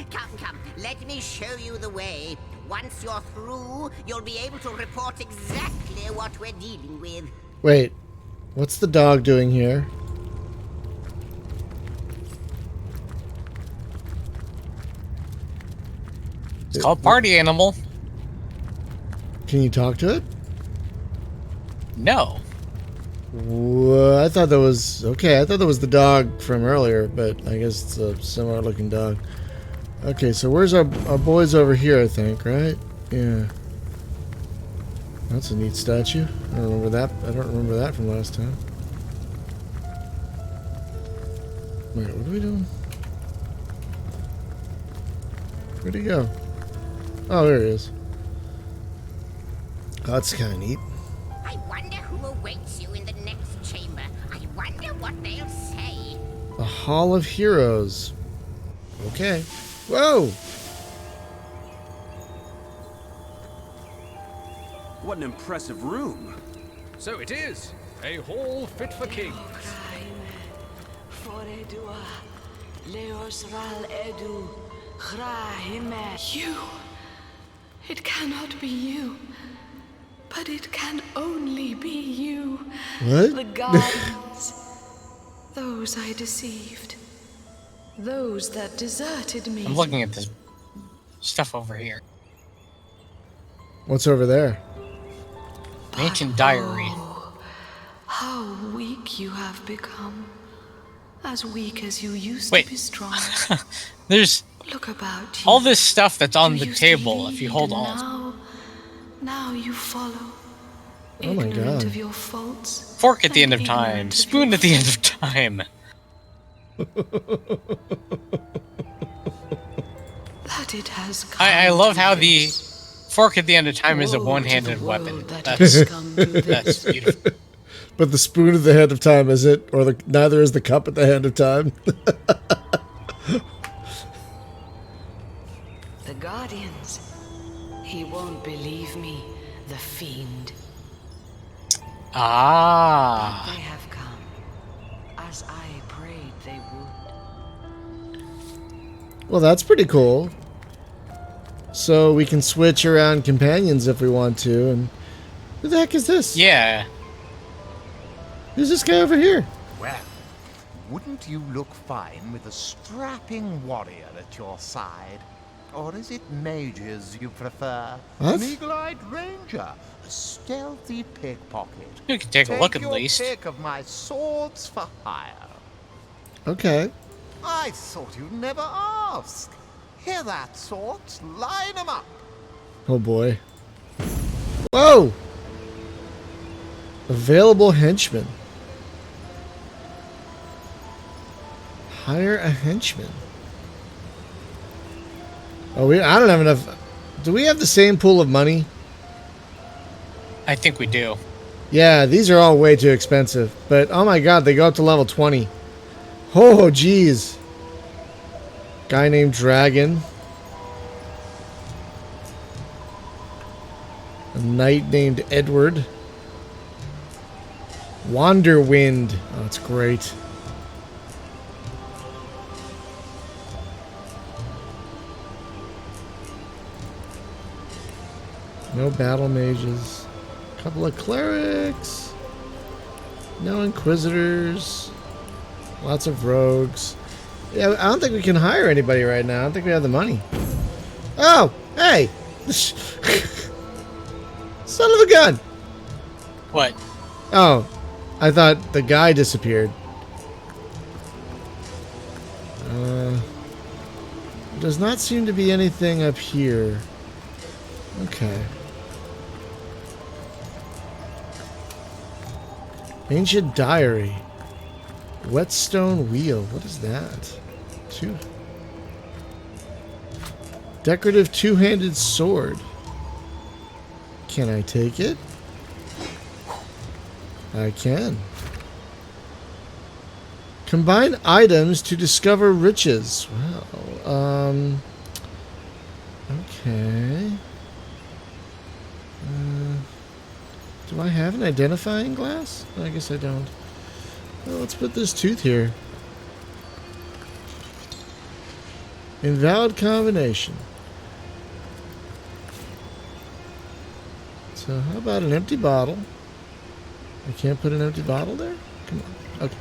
Come, let me show you the way. Once you're through, you'll be able to report exactly what we're dealing with. Wait, what's the dog doing here? It's called Party Animal. Can you talk to it? No. I thought that was... Okay, I thought that was the dog from earlier, but I guess it's a similar looking dog. Okay, so where's our boys over here, I think, right? Yeah. That's a neat statue. I don't remember that from last time. Wait, what are we doing? Where'd he go? Oh, there he is. That's kind of neat. I wonder who awaits you in the next chamber. I wonder what they'll say. The Hall of Heroes. Okay. Whoa! What an impressive room. So it is. A hall fit for kings. You. It cannot be you. But it can only be you. What? The Guardians. Those I deceived. Those that deserted me. I'm looking at this stuff over here. What's over there? An ancient diary. How weak you have become. As weak as you used Wait. to be strong. There's Look about you. all this stuff that's on You the used to table if you lead, hold and on. Now you follow. Oh my Ignorant god. of your faults. Fork at the end and of time. ignorant of Spoon your at the end of time. That it has come I love to how this. the fork at the end of time is a Woe to one-handed the weapon. world that That's has come to that's this. beautiful. But the spoon at the hand of time, is it? Or neither is the cup at the hand of time? The Guardians. He won't believe me, the fiend. Ah. They have come, as I prayed they would. Well, that's pretty cool. So we can switch around companions if we want to. And who the heck is this? Yeah. Who's this guy over here? Well, wouldn't you look fine with a strapping warrior at your side? Or is it mages you prefer? What? An eagle-eyed ranger, a stealthy pickpocket. You can take a look at your least. pick of my swords for hire. Okay. I thought you'd never ask. Hear that, swords? Line 'em up. Oh boy. Whoa! Available henchman. Hire a henchman. Oh, I don't have enough. Do we have the same pool of money? I think we do. Yeah, these are all way too expensive. But oh my god, they go up to level 20. Oh, geez. Guy named Dragon. A knight named Edward. Wanderwind. Oh, that's great. No battle mages. Couple of clerics. No inquisitors. Lots of rogues. Yeah, I don't think we can hire anybody right now. I don't think we have the money. Oh, hey! Son of a gun! What? Oh, I thought the guy disappeared. Does not seem to be anything up here. Okay. Ancient diary. Whetstone wheel. What is that? Decorative two-handed sword. Can I take it? I can. Combine items to discover riches. Well, okay. Do I have an identifying glass? I guess I don't. Well, let's put this tooth here. Invalid combination. So how about an empty bottle? I can't put an empty bottle there? Come on. Okay.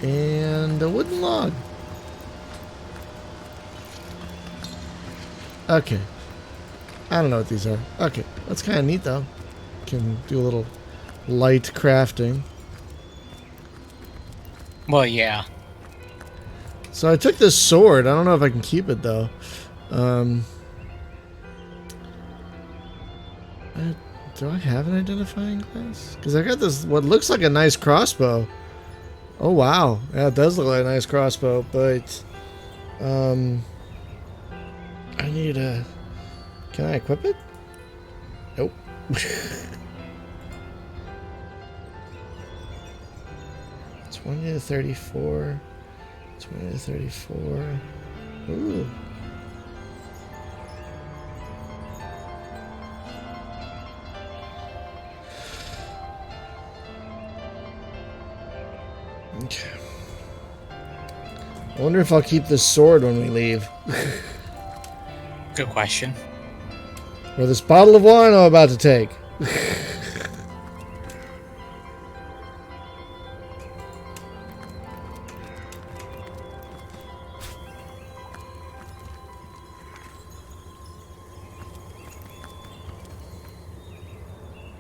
And a wooden log. Okay. I don't know what these are. Okay. That's kind of neat though. Can do a little light crafting. Well, yeah. So I took this sword. I don't know if I can keep it though. Do I have an identifying glass? Because I got this, what looks like a nice crossbow. Oh wow, yeah, it does look like a nice crossbow, but I need a. Can I equip it? Nope. to 34. 20 to 34. Ooh. Okay. I wonder if I'll keep this sword when we leave. Good question. Or this bottle of wine I'm about to take.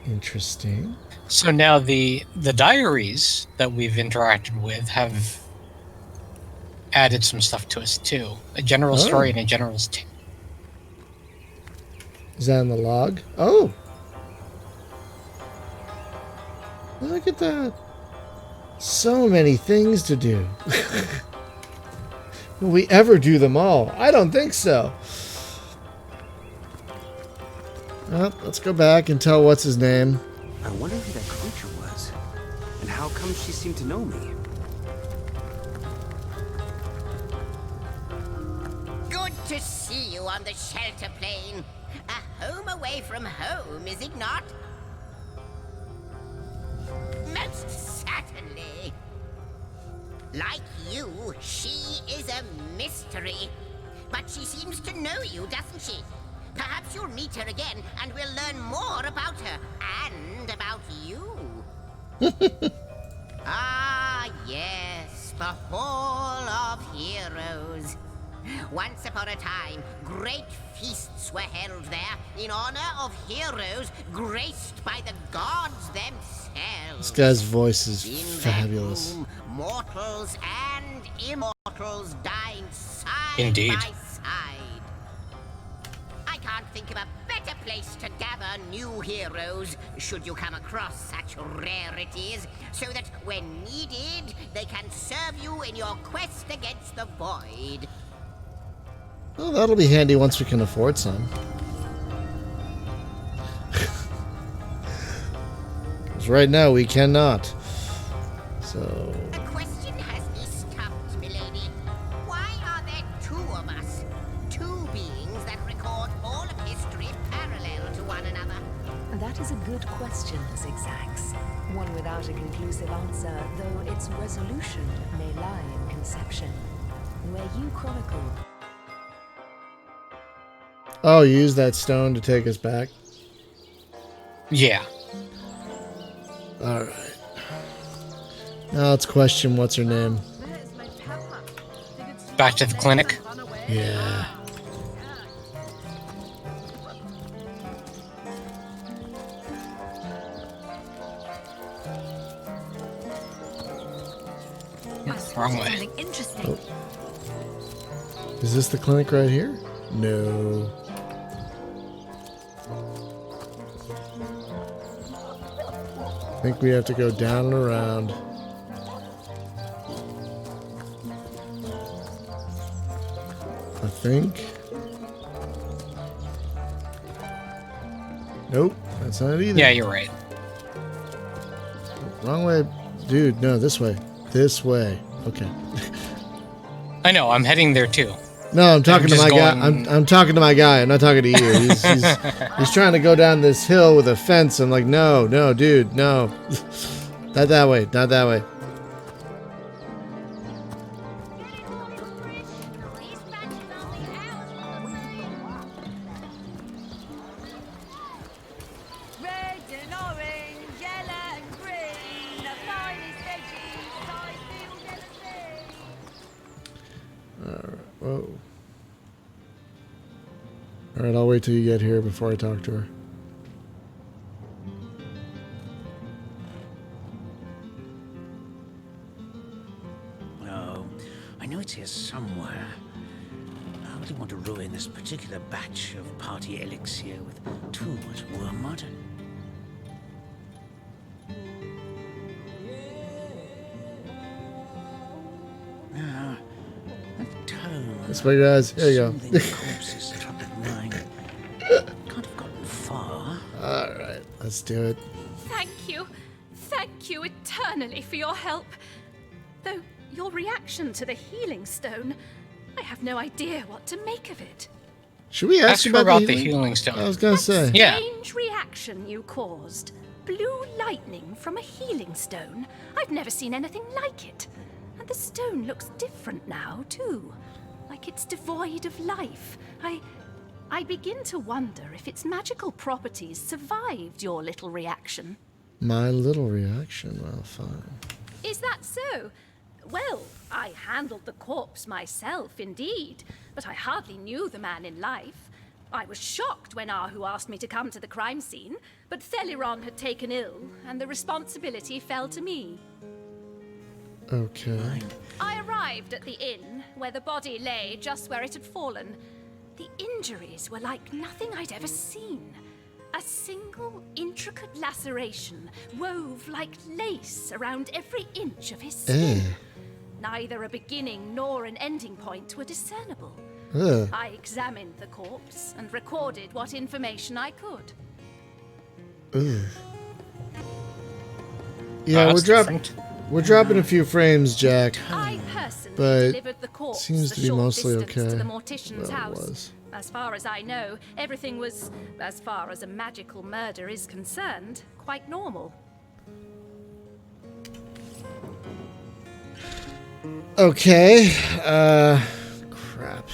Interesting. So now the diaries that we've interacted with have added some stuff to us too. A general story and a general's tale. Is that in the log? Oh! Look at that. So many things to do. Will we ever do them all? I don't think so. Well, let's go back and tell what's his name. I wonder who that creature was, and how come she seemed to know me. Good to see you on the shelter plane. A home away from home, is it not? Most certainly. Like you, she is a mystery. But she seems to know you, doesn't she? Perhaps you'll meet her again, and we'll learn more about her, and about you. Ah, yes, the Hall of Heroes. Once upon a time, great feasts were held there in honor of heroes graced by the gods themselves. This guy's voice is In fabulous. that room, mortals and immortals dined side Indeed. by side. I can't think of a better place to gather new heroes, should you come across such rarities, so that when needed, they can serve you in your quest against the void. Oh, that'll be handy once we can afford some. Because right now we cannot. So... The question has me stumped, milady. Why are there two of us? Two beings that record all of history parallel to one another? That is a good question, Zigzags. One without a conclusive answer, though its resolution may lie in conception. Where you chronicle... Oh, you use that stone to take us back? Yeah. Alright. Now let's question what's her name. Back to the clinic. Yeah. Wrong way. Something interesting. Oh. Is this the clinic right here? No. I think we have to go down and around. I think. Nope, that's not it either. Yeah, you're right. Wrong way. Dude, no, this way. This way. Okay. I know, I'm heading there too. No, I'm talking to my guy. going- I'm talking to my guy. I'm not talking to you. He's trying to go down this hill with a fence. I'm like, no, dude, no. Not that way. Not that way. Red and orange, yellow and green, the finest veggies I feel never seen. Alright, whoa. Alright, I'll wait till you get here before I talk to her. Oh, I know it's here somewhere. I really want to ruin this particular batch of party elixir with too much wormwood. Now, that tone. This way, guys. Here you go. Corpses troubled mind. Can't have gotten far. Alright. Let's do it. Thank you eternally for your help. Though your reaction to the healing stone, I have no idea what to make of it. Should we ask her about the healing stone? I was gonna say. Yeah. Strange reaction you caused. Blue lightning from a healing stone. I've never seen anything like it. And the stone looks different now, too. Like it's devoid of life. I begin to wonder if its magical properties survived your little reaction. My little reaction? Well, fine. Is that so? Well, I handled the corpse myself, indeed, but I hardly knew the man in life. I was shocked when Ahu asked me to come to the crime scene, but Theliron had taken ill, and the responsibility fell to me. Okay. I arrived at the inn, where the body lay just where it had fallen. The injuries were like nothing I'd ever seen. A single intricate laceration wove like lace around every inch of his skin. Neither a beginning nor an ending point were discernible. I examined the corpse and recorded what information I could. Yeah, we're dropping a few frames, Jack. I personally but delivered the corpse seems to the be short mostly distance okay. to the mortician's Well, house. it was. As far as I know, everything was, as far as a magical murder is concerned, quite normal. Okay. Crap.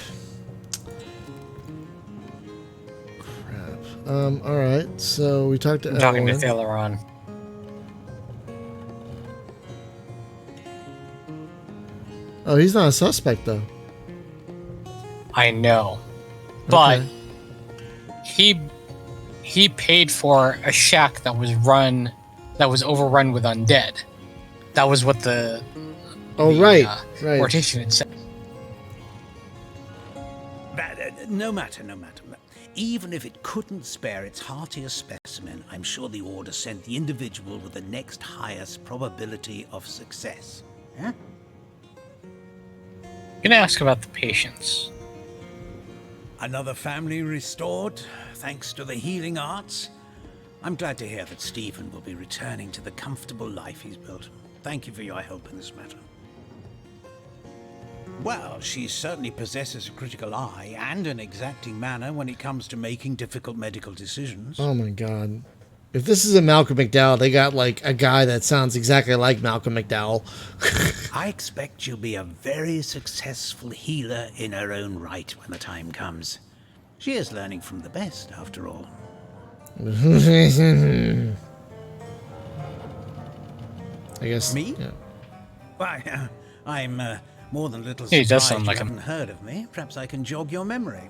Alright, so we talked to I'm talking to Evelyn. Thaleron. Oh, he's not a suspect, though. I know. But he paid for a shack that was overrun with undead. That was what the right. mortician had said. No matter. Even if it couldn't spare its heartiest specimen, I'm sure the Order sent the individual with the next highest probability of success. Huh? I'm gonna ask about the patients. Another family restored, thanks to the healing arts. I'm glad to hear that Stephen will be returning to the comfortable life he's built. Thank you for your help in this matter. Well, she certainly possesses a critical eye and an exacting manner when it comes to making difficult medical decisions. Oh my god. If this is a Malcolm McDowell, they got like a guy that sounds exactly like Malcolm McDowell. I expect she'll be a very successful healer in her own right when the time comes. She is learning from the best, after all. I guess. Me? Yeah. Why, I'm more than a little He surprised does sound you like him. haven't heard of me. Perhaps I can jog your memory.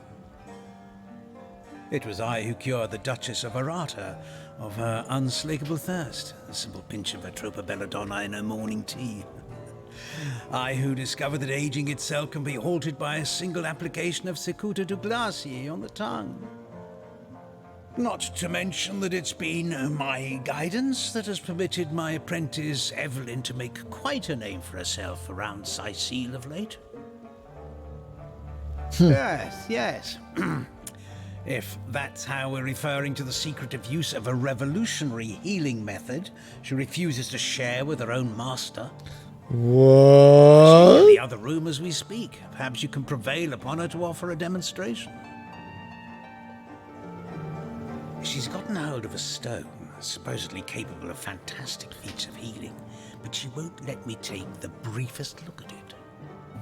It was I who cured the Duchess of Arata of her unslakable thirst. A simple pinch of Atropa belladonna in her morning tea. I who discovered that aging itself can be halted by a single application of Cicuta Douglasii on the tongue. Not to mention that it's been my guidance that has permitted my apprentice Evelyn to make quite a name for herself around Sicile of late. Yes. If that's how we're referring to the secretive use of a revolutionary healing method she refuses to share with her own master. What? She's in the other room as we speak. Perhaps you can prevail upon her to offer a demonstration. She's gotten hold of a stone, supposedly capable of fantastic feats of healing, but she won't let me take the briefest look at it.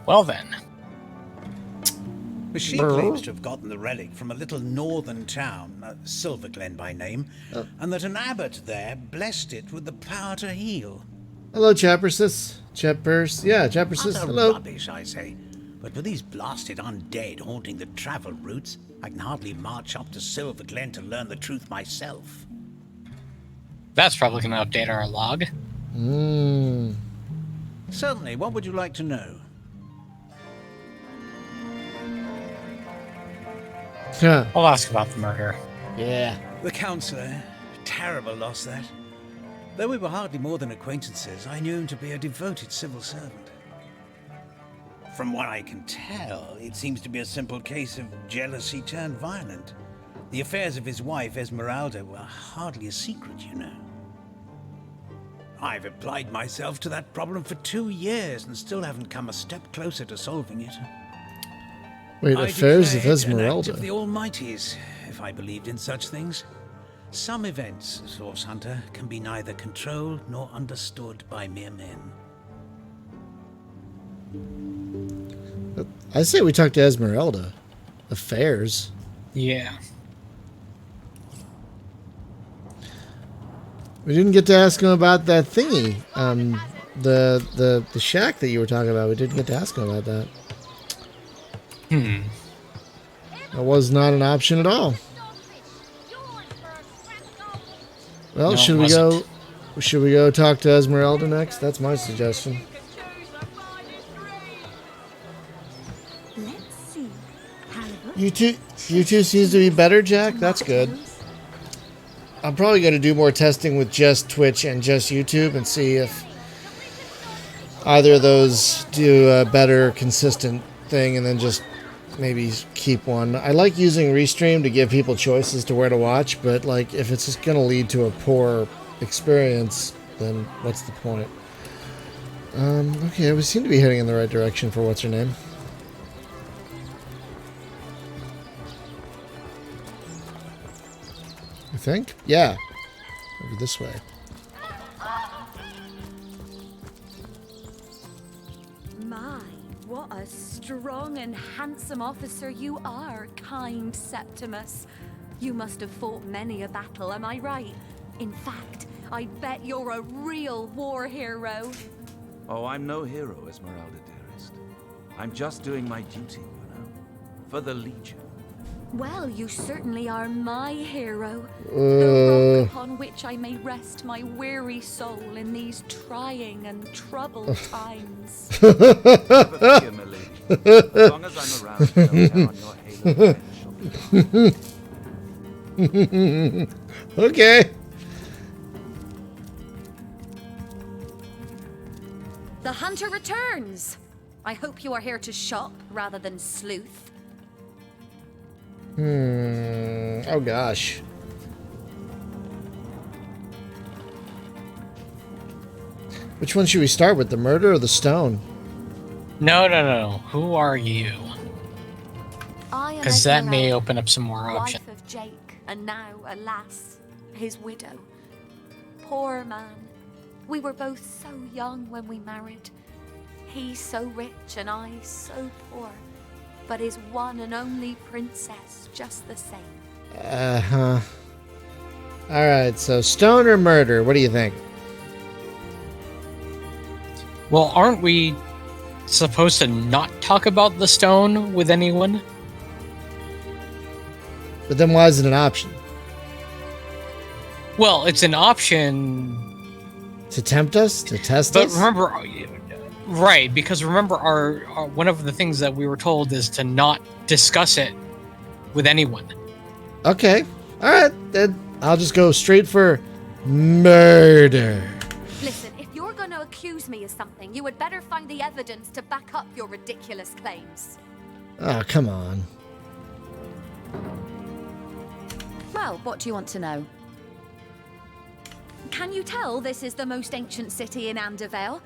Well then. She claims to have gotten the relic from a little northern town, Silverglen by name, and that an abbot there blessed it with the power to heal. Hello, Chappersis. Chappersis. Utter Hello. rubbish, I say. But with these blasted undead haunting the travel routes, I can hardly march up to Silverglen to learn the truth myself. That's probably going to update our log. Certainly. What would you like to know? I'll ask about the murder. Yeah. The counsellor. Terrible loss, that. Though we were hardly more than acquaintances, I knew him to be a devoted civil servant. From what I can tell, it seems to be a simple case of jealousy turned violent. The affairs of his wife, Esmeralda, were hardly a secret, you know. I've applied myself to that problem for 2 years and still haven't come a step closer to solving it. Wait, I affairs of declare it an act Esmeralda? of the Almighty's, if I believed in such things. Some events, Source Hunter, can be neither controlled nor understood by mere men. I say we talk to Esmeralda. Affairs. Yeah. We didn't get to ask him about that thingy. The shack that you were talking about. We didn't get to ask him about that. That was not an option at all. Well, No, it should we wasn't. go? Should we go talk to Esmeralda next? That's my suggestion. Let's see. You two seems to be better, Jack. That's good. I'm probably going to do more testing with just Twitch and just YouTube and see if either of those do a better, consistent thing, and then just maybe keep one. I like using Restream to give people choices to where to watch, but like if it's just going to lead to a poor experience, then what's the point? Okay, we seem to be heading in the right direction for what's her name. I think? Yeah. Over this way. My, what a strong and handsome officer you are, kind Septimus. You must have fought many a battle, am I right? In fact, I bet you're a real war hero. Oh, I'm no hero, Esmeralda, dearest. I'm just doing my duty, you know, for the Legion. Well, you certainly are my hero. The rock upon which I may rest my weary soul in these trying and troubled times. Never fear, my lady. As long as I'm around, no hair on your halo head shall be. Okay. The hunter returns. I hope you are here to shop rather than sleuth. Oh gosh. Which one should we start with, the murder or the stone? No. Who are you? I am Because that may Esmeralda, open up some more options. wife of Jake, and now, alas, his widow. Poor man. We were both so young when we married. He so rich and I so poor. But his one and only princess just the same. Uh-huh. Alright, so stone or murder? What do you think? Well, aren't we supposed to not talk about the stone with anyone? But then why is it an option? Well, it's an option. To tempt us? To test But us? remember, right, because remember our one of the things that we were told is to not discuss it with anyone. Okay. Alright, then I'll just go straight for murder. Listen, if you're going to accuse me of something, you had better find the evidence to back up your ridiculous claims. Oh, come on. Well, what do you want to know? Can you tell this is the most ancient city in Andervale?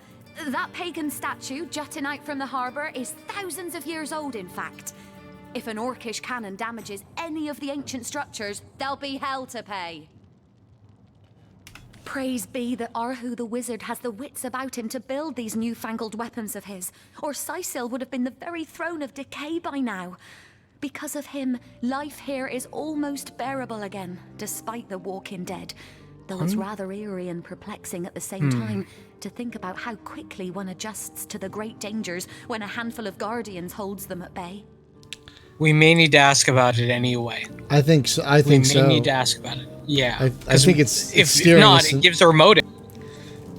That pagan statue jutting out from the harbour is thousands of years old, in fact. If an orcish cannon damages any of the ancient structures, there'll be hell to pay. Praise be that Arhu the wizard has the wits about him to build these newfangled weapons of his, or Sicil would have been the very throne of decay by now. Because of him, life here is almost bearable again, despite the walking dead. Though it's rather eerie and perplexing at the same time to think about how quickly one adjusts to the great dangers when a handful of guardians holds them at bay. We may need to ask about it anyway. I think so. I think we so. may need to ask about it. Yeah. I think it's if steering not, us it gives her a motive.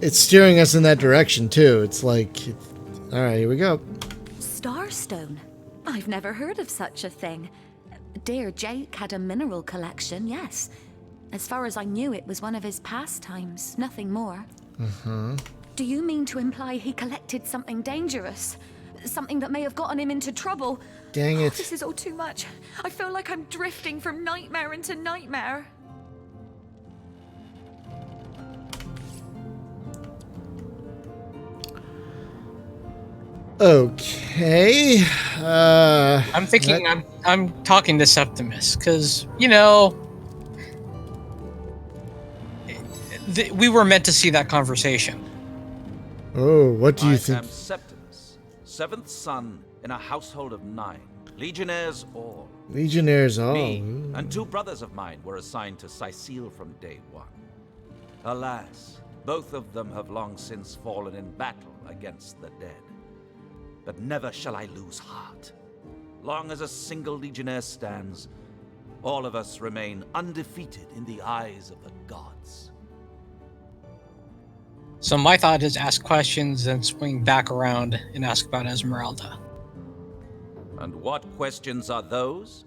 It's steering us in that direction too. It's like, all right, here we go. Starstone? I've never heard of such a thing. Dear Jake had a mineral collection, yes. As far as I knew, it was one of his pastimes, nothing more. Uh-huh. Do you mean to imply he collected something dangerous? something that may have gotten him into trouble. Dang it. This is all too much. I feel like I'm drifting from nightmare into nightmare. Okay. I'm thinking I'm talking to Septimus because we were meant to see that conversation. Oh, what do you think? I am Septimus, seventh son in a household of 9, legionnaires all. Legionnaires all. Me Ooh. and 2 brothers of mine were assigned to Sicile from day 1. Alas, both of them have long since fallen in battle against the dead. But never shall I lose heart. Long as a single legionnaire stands, all of us remain undefeated in the eyes of the gods. So my thought is ask questions and swing back around and ask about Esmeralda. And what questions are those?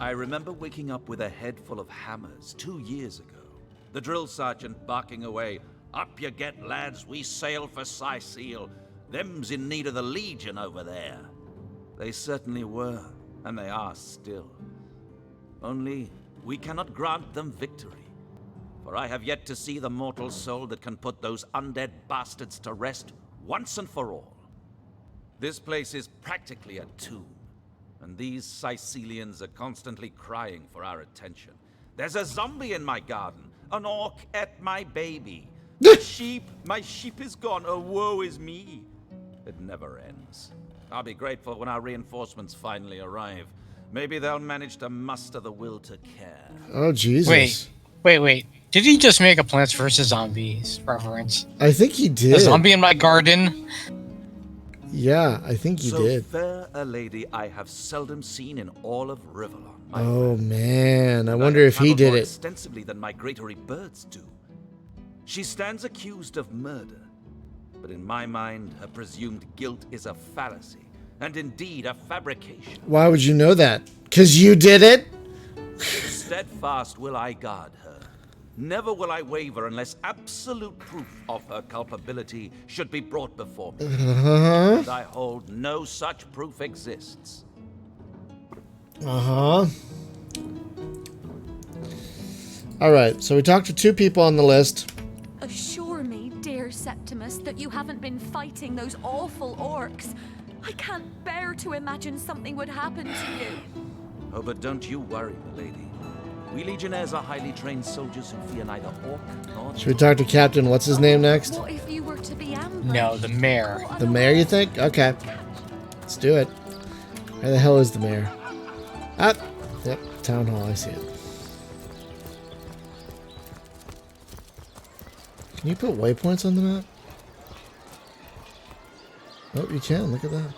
I remember waking up with a head full of hammers 2 years ago. The drill sergeant barking away, "Up you get, lads, we sail for Sicile. Them's in need of the Legion over there." They certainly were, and they are still. Only, we cannot grant them victory. For I have yet to see the mortal soul that can put those undead bastards to rest once and for all. This place is practically a tomb, and these Sicilians are constantly crying for our attention. There's a zombie in my garden, an orc ate my baby. My sheep is gone, oh woe is me. It never ends. I'll be grateful when our reinforcements finally arrive. Maybe they'll manage to muster the will to care. Oh, Jesus. Wait. Did he just make a Plants vs. Zombies reference? I think he did. A zombie in my garden? Yeah, I think he did. So fair a lady I have seldom seen in all of Rivellon. Oh, man. I wonder if he did more it. extensively than migratory birds do. She stands accused of murder. But in my mind, her presumed guilt is a fallacy, and indeed a fabrication. Why would you know that? Because you did it? Steadfast will I guard her. Never will I waver unless absolute proof of her culpability should be brought before me. Uh-huh. And I hold no such proof exists. Uh-huh. All right, so we talked to 2 people on the list. Assure me, dear Septimus, that you haven't been fighting those awful orcs. I can't bear to imagine something would happen to you. Oh, but don't you worry, milady. We legionnaires are highly trained soldiers who fear neither orc nor... Should we talk to Captain, what's his name next? What if you were to be ambushed? No, the mayor. The mayor, you think? Okay. Let's do it. Where the hell is the mayor? Ah, yep, town hall, I see it. Can you put waypoints on the map? Oh, you can, look at that.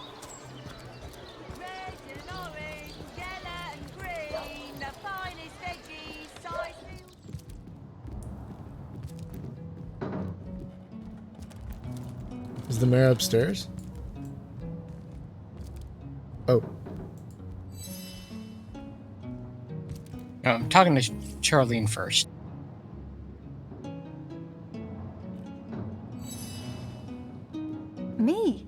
Is the mayor upstairs? Oh. No, I'm talking to Charlene first. Me?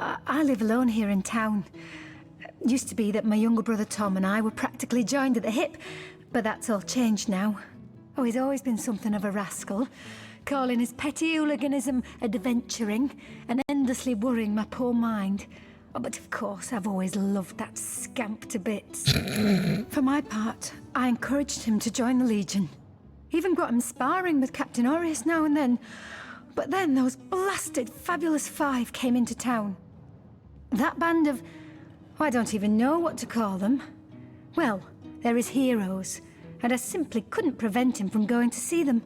I live alone here in town. Used to be that my younger brother Tom and I were practically joined at the hip, but that's all changed now. Oh, he's always been something of a rascal, calling his petty hooliganism adventuring and endlessly worrying my poor mind. Oh, but of course, I've always loved that scamp to bits. For my part, I encouraged him to join the Legion. Even got him sparring with Captain Orius now and then. But then those blasted Fabulous Five came into town. That band of... I don't even know what to call them. Well, they're his heroes, and I simply couldn't prevent him from going to see them.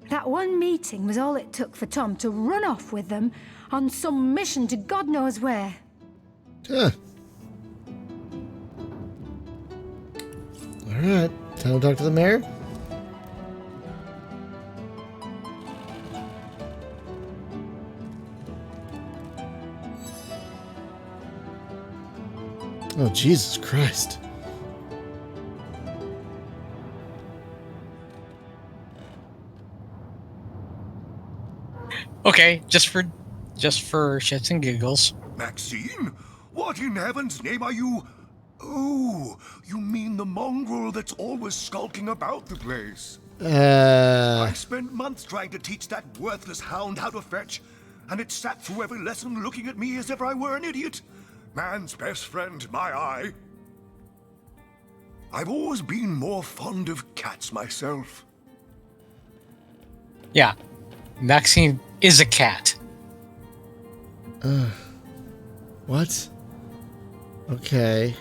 That one meeting was all it took for Tom to run off with them on some mission to God knows where. Huh. Alright, time to talk to the mayor. Oh, Jesus Christ. Okay, just for just for shits and giggles. Maxine? What in heaven's name are you? Oh, you mean the mongrel that's always skulking about the place. I spent months trying to teach that worthless hound how to fetch, and it sat through every lesson looking at me as if I were an idiot. Man's best friend, my eye. I've always been more fond of cats myself. Yeah, Maxine is a cat. What? Okay.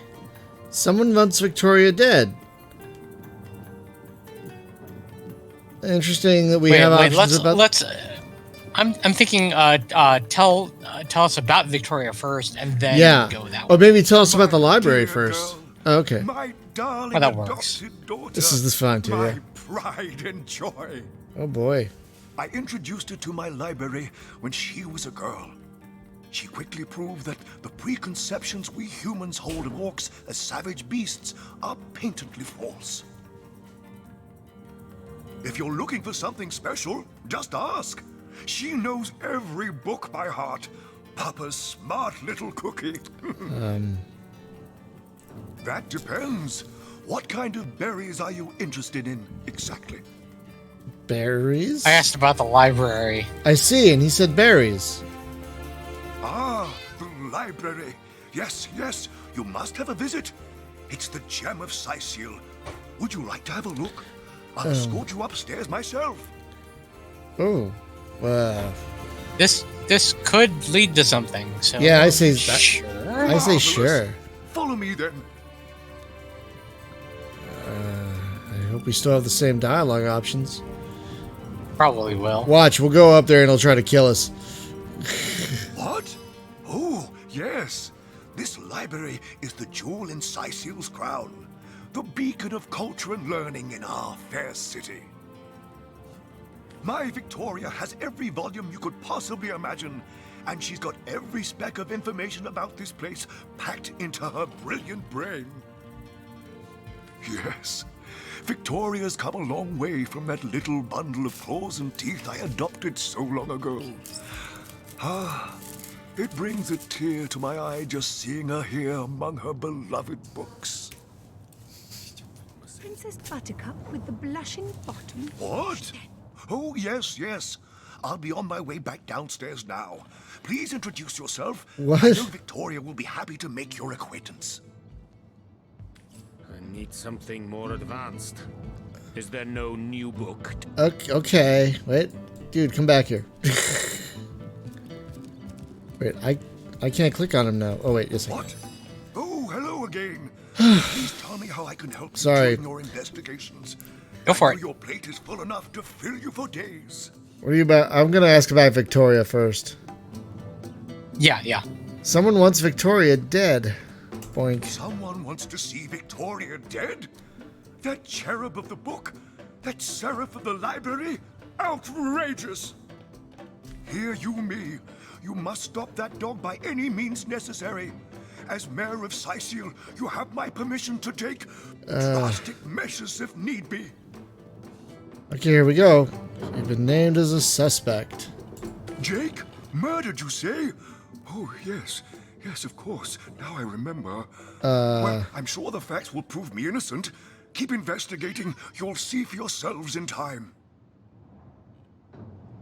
Someone wants Victoria dead. Interesting that we have options about. Let's. I'm thinking. Tell us about Victoria first, and then go that way. Or maybe tell us about the library first. Oh, okay. My darling Well, that works. adopted daughter. This is fine too. My Yeah. pride and joy. Oh boy. I introduced her to my library when she was a girl. She quickly proved that the preconceptions we humans hold of orcs as savage beasts are patently false. If you're looking for something special, just ask. She knows every book by heart. Papa's smart little cookie. That depends. What kind of berries are you interested in exactly? Berries? I asked about the library. I see, and he said berries. Ah, the library. Yes, yes, you must have a visit. It's the gem of Sicil. Would you like to have a look? I'll escort you upstairs myself. Oh, wow. This could lead to something. So Yeah, I say that. Sure. I say sure. Follow me then. I hope we still have the same dialogue options. Probably will. Watch, we'll go up there and he'll try to kill us. What? Oh, yes. This library is the jewel in Sicil's crown. The beacon of culture and learning in our fair city. My Victoria has every volume you could possibly imagine, and she's got every speck of information about this place packed into her brilliant brain. Yes, Victoria's come a long way from that little bundle of claws and teeth I adopted so long ago. Ah, it brings a tear to my eye just seeing her here among her beloved books. Princess Buttercup with the blushing bottom. What? Oh, yes, yes. I'll be on my way back downstairs now. Please introduce yourself. What? I know Victoria will be happy to make your acquaintance. I need something more advanced. Is there no new book? Okay, wait. Dude, come back here. Wait, I can't click on him now. Oh, wait, yes, I can. What? Oh, hello again. Please tell me how I can help Sorry. you during your investigations. Go for I know it. your plate is full enough to fill you for days. What are you about? I'm gonna ask about Victoria first. Yeah. Someone wants Victoria dead. Boink. Someone wants to see Victoria dead? That cherub of the book? That seraph of the library? Outrageous! Hear you me. You must stop that dog by any means necessary. As mayor of Sicil, you have my permission to take drastic measures if need be. Okay, here we go. You've been named as a suspect. Jake? Murdered, you say? Oh, yes. Yes, of course. Now I remember. Well, I'm sure the facts will prove me innocent. Keep investigating. You'll see for yourselves in time.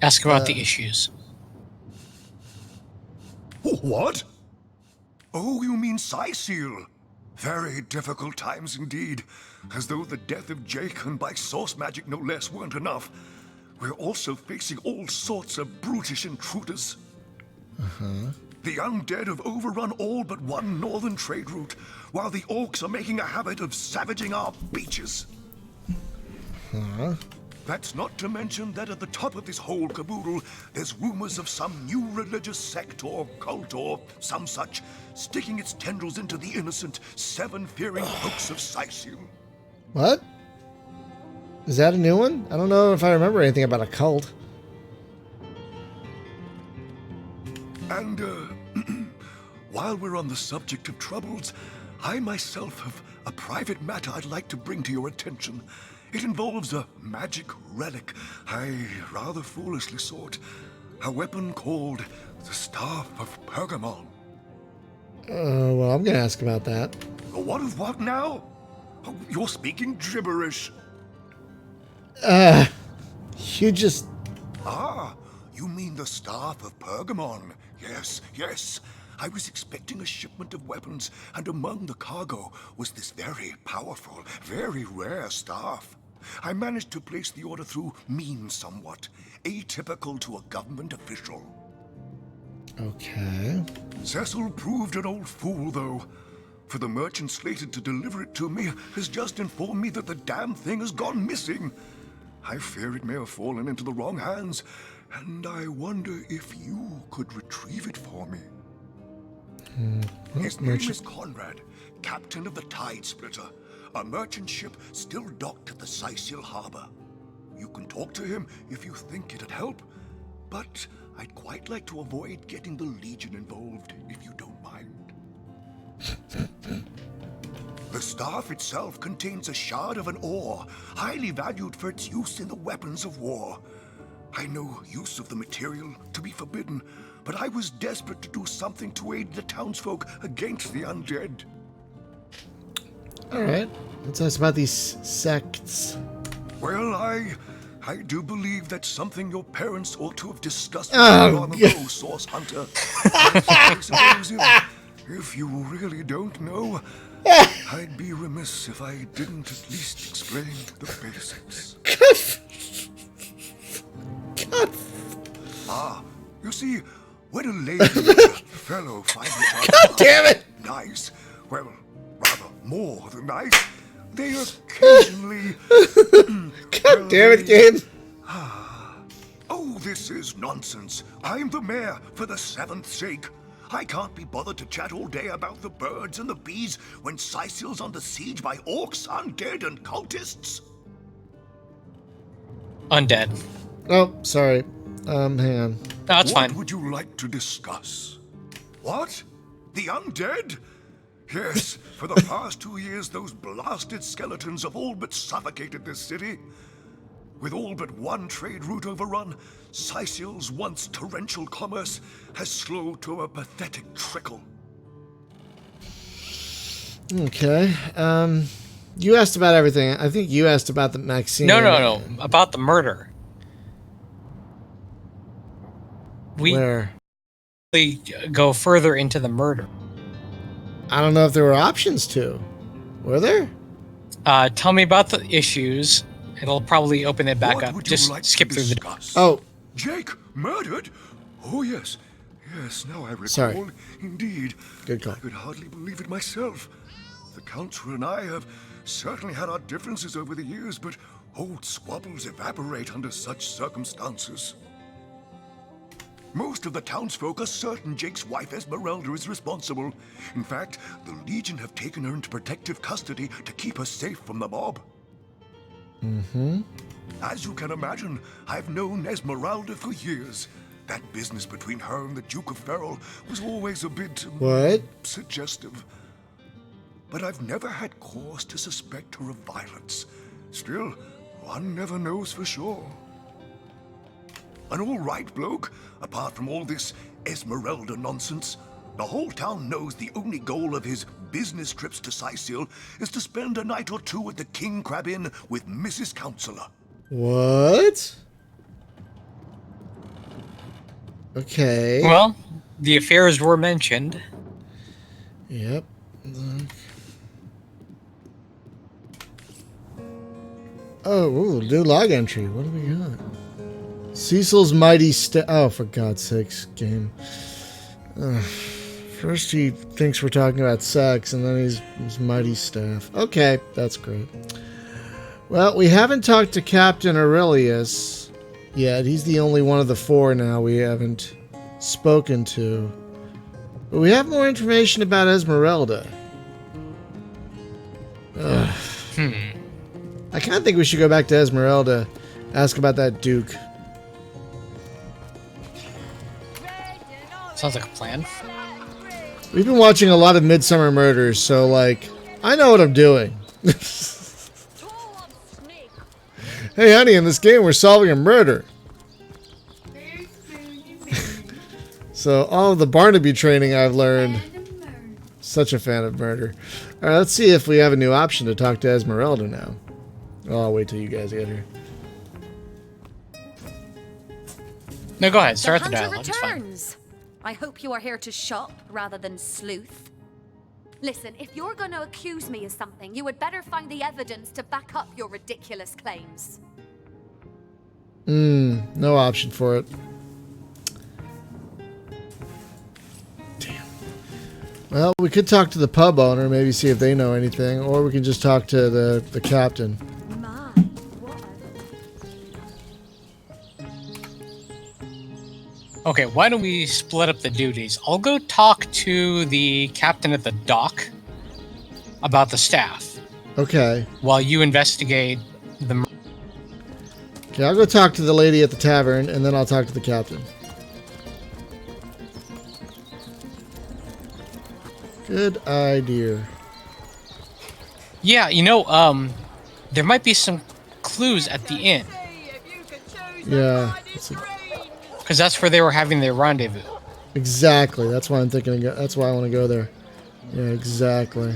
Ask about the issues. What? Oh, you mean Sicil? Very difficult times indeed. As though the death of Jake, and by source magic no less, weren't enough. We're also facing all sorts of brutish intruders. The undead have overrun all but one northern trade route, while the orcs are making a habit of savaging our beaches. That's not to mention that at the top of this whole caboodle, there's rumors of some new religious sect or cult or some such sticking its tendrils into the innocent, seven-fearing folks of Sicil. What? Is that a new one? I don't know if I remember anything about a cult. And, while we're on the subject of troubles, I myself have a private matter I'd like to bring to your attention. It involves a magic relic I rather foolishly sought. A weapon called The staff of Pergamon. Well, I'm gonna ask about that. What of what now? Oh, you're speaking gibberish. You just... Ah, you mean the staff of Pergamon? Yes, yes. I was expecting a shipment of weapons, and among the cargo was this very powerful, very rare staff. I managed to place the order through means somewhat, atypical to a government official. Okay. Cecil proved an old fool, though. For the merchant slated to deliver it to me has just informed me that the damn thing has gone missing. I fear it may have fallen into the wrong hands, and I wonder if you could retrieve it for me. His name is Conrad, captain of the Tide Splitter, a merchant ship still docked at the Sicil harbor. You can talk to him if you think it'd help, but I'd quite like to avoid getting the Legion involved, if you don't mind. The staff itself contains a shard of an ore, highly valued for its use in the weapons of war. I know use of the material to be forbidden, but I was desperate to do something to aid the townsfolk against the undead. Alright, let's ask about these sects. Well, I do believe that's something your parents ought to have discussed with long ago, Source Hunter. I suppose if you really don't know, I'd be remiss if I didn't at least explain the basics. Ah, you see, when a lady and a fellow find each other God damn it! Nice, well, rather more than nice, they occasionally... God damn it, game! Oh, this is nonsense. I'm the mayor for the 7th sake. I can't be bothered to chat all day about the birds and the bees when Sicil's under siege by orcs, undead, and cultists. Undead. Oh, sorry. Hang on. No, that's fine. What would you like to discuss? What? The undead? Yes, for the past 2 years, those blasted skeletons have all but suffocated this city. With all but one trade route overrun, Sicil's once torrential commerce has slowed to a pathetic trickle. Okay. You asked about everything. I think you asked about the Maxine. No. About the murder. Where? We go further into the murder. I don't know if there were options to. Were there? Tell me about the issues. It'll probably open it back up. Just skip through the... Oh. Jake murdered? Oh, yes. Yes, now I recall. Sorry. Indeed. Good call. I could hardly believe it myself. The Counselor and I have certainly had our differences over the years, but old squabbles evaporate under such circumstances. Most of the townsfolk are certain Jake's wife Esmeralda is responsible. In fact, the Legion have taken her into protective custody to keep her safe from the mob. Mm-hmm. As you can imagine, I've known Esmeralda for years. That business between her and the Duke of Ferrol was always a bit... suggestive. But I've never had cause to suspect her of violence. Still, one never knows for sure. An all-right bloke, apart from all this Esmeralda nonsense. The whole town knows the only goal of his business trips to Sicil is to spend a night or two at the King Crab Inn with Mrs. Counselor. What? Okay. Well, the affairs were mentioned. Yep. Oh, ooh, new log entry. What do we got? Cecil's mighty oh, for God's sakes, game. First he thinks we're talking about sex, and then he's mighty staff. Okay, that's great. Well, we haven't talked to Captain Aurelius yet. He's the only one of the 4 now we haven't spoken to. But we have more information about Esmeralda. I kind of think we should go back to Esmeralda, ask about that Duke. Sounds like a plan. We've been watching a lot of Midsummer Murders, so, like, I know what I'm doing. Hey, honey, in this game, we're solving a murder. So all of the Barnaby training I've learned. Such a fan of murder. All right, let's see if we have a new option to talk to Esmeralda now. Oh, I'll wait till you guys get here. No, go ahead. Start the hunter dialogue. It's fine. returns. I hope you are here to shop rather than sleuth. Listen, if you're going to accuse me of something, you would better find the evidence to back up your ridiculous claims. No option for it. Damn. Well, we could talk to the pub owner, maybe see if they know anything, or we can just talk to the captain. Okay, why don't we split up the duties? I'll go talk to the captain at the dock about the staff. Okay. While you investigate the... Okay, I'll go talk to the lady at the tavern, and then I'll talk to the captain. Good idea. Yeah, there might be some clues at the inn. Yeah. Because that's where they were having their rendezvous. Exactly. That's why I'm thinking. That's why I want to go there. Yeah, exactly.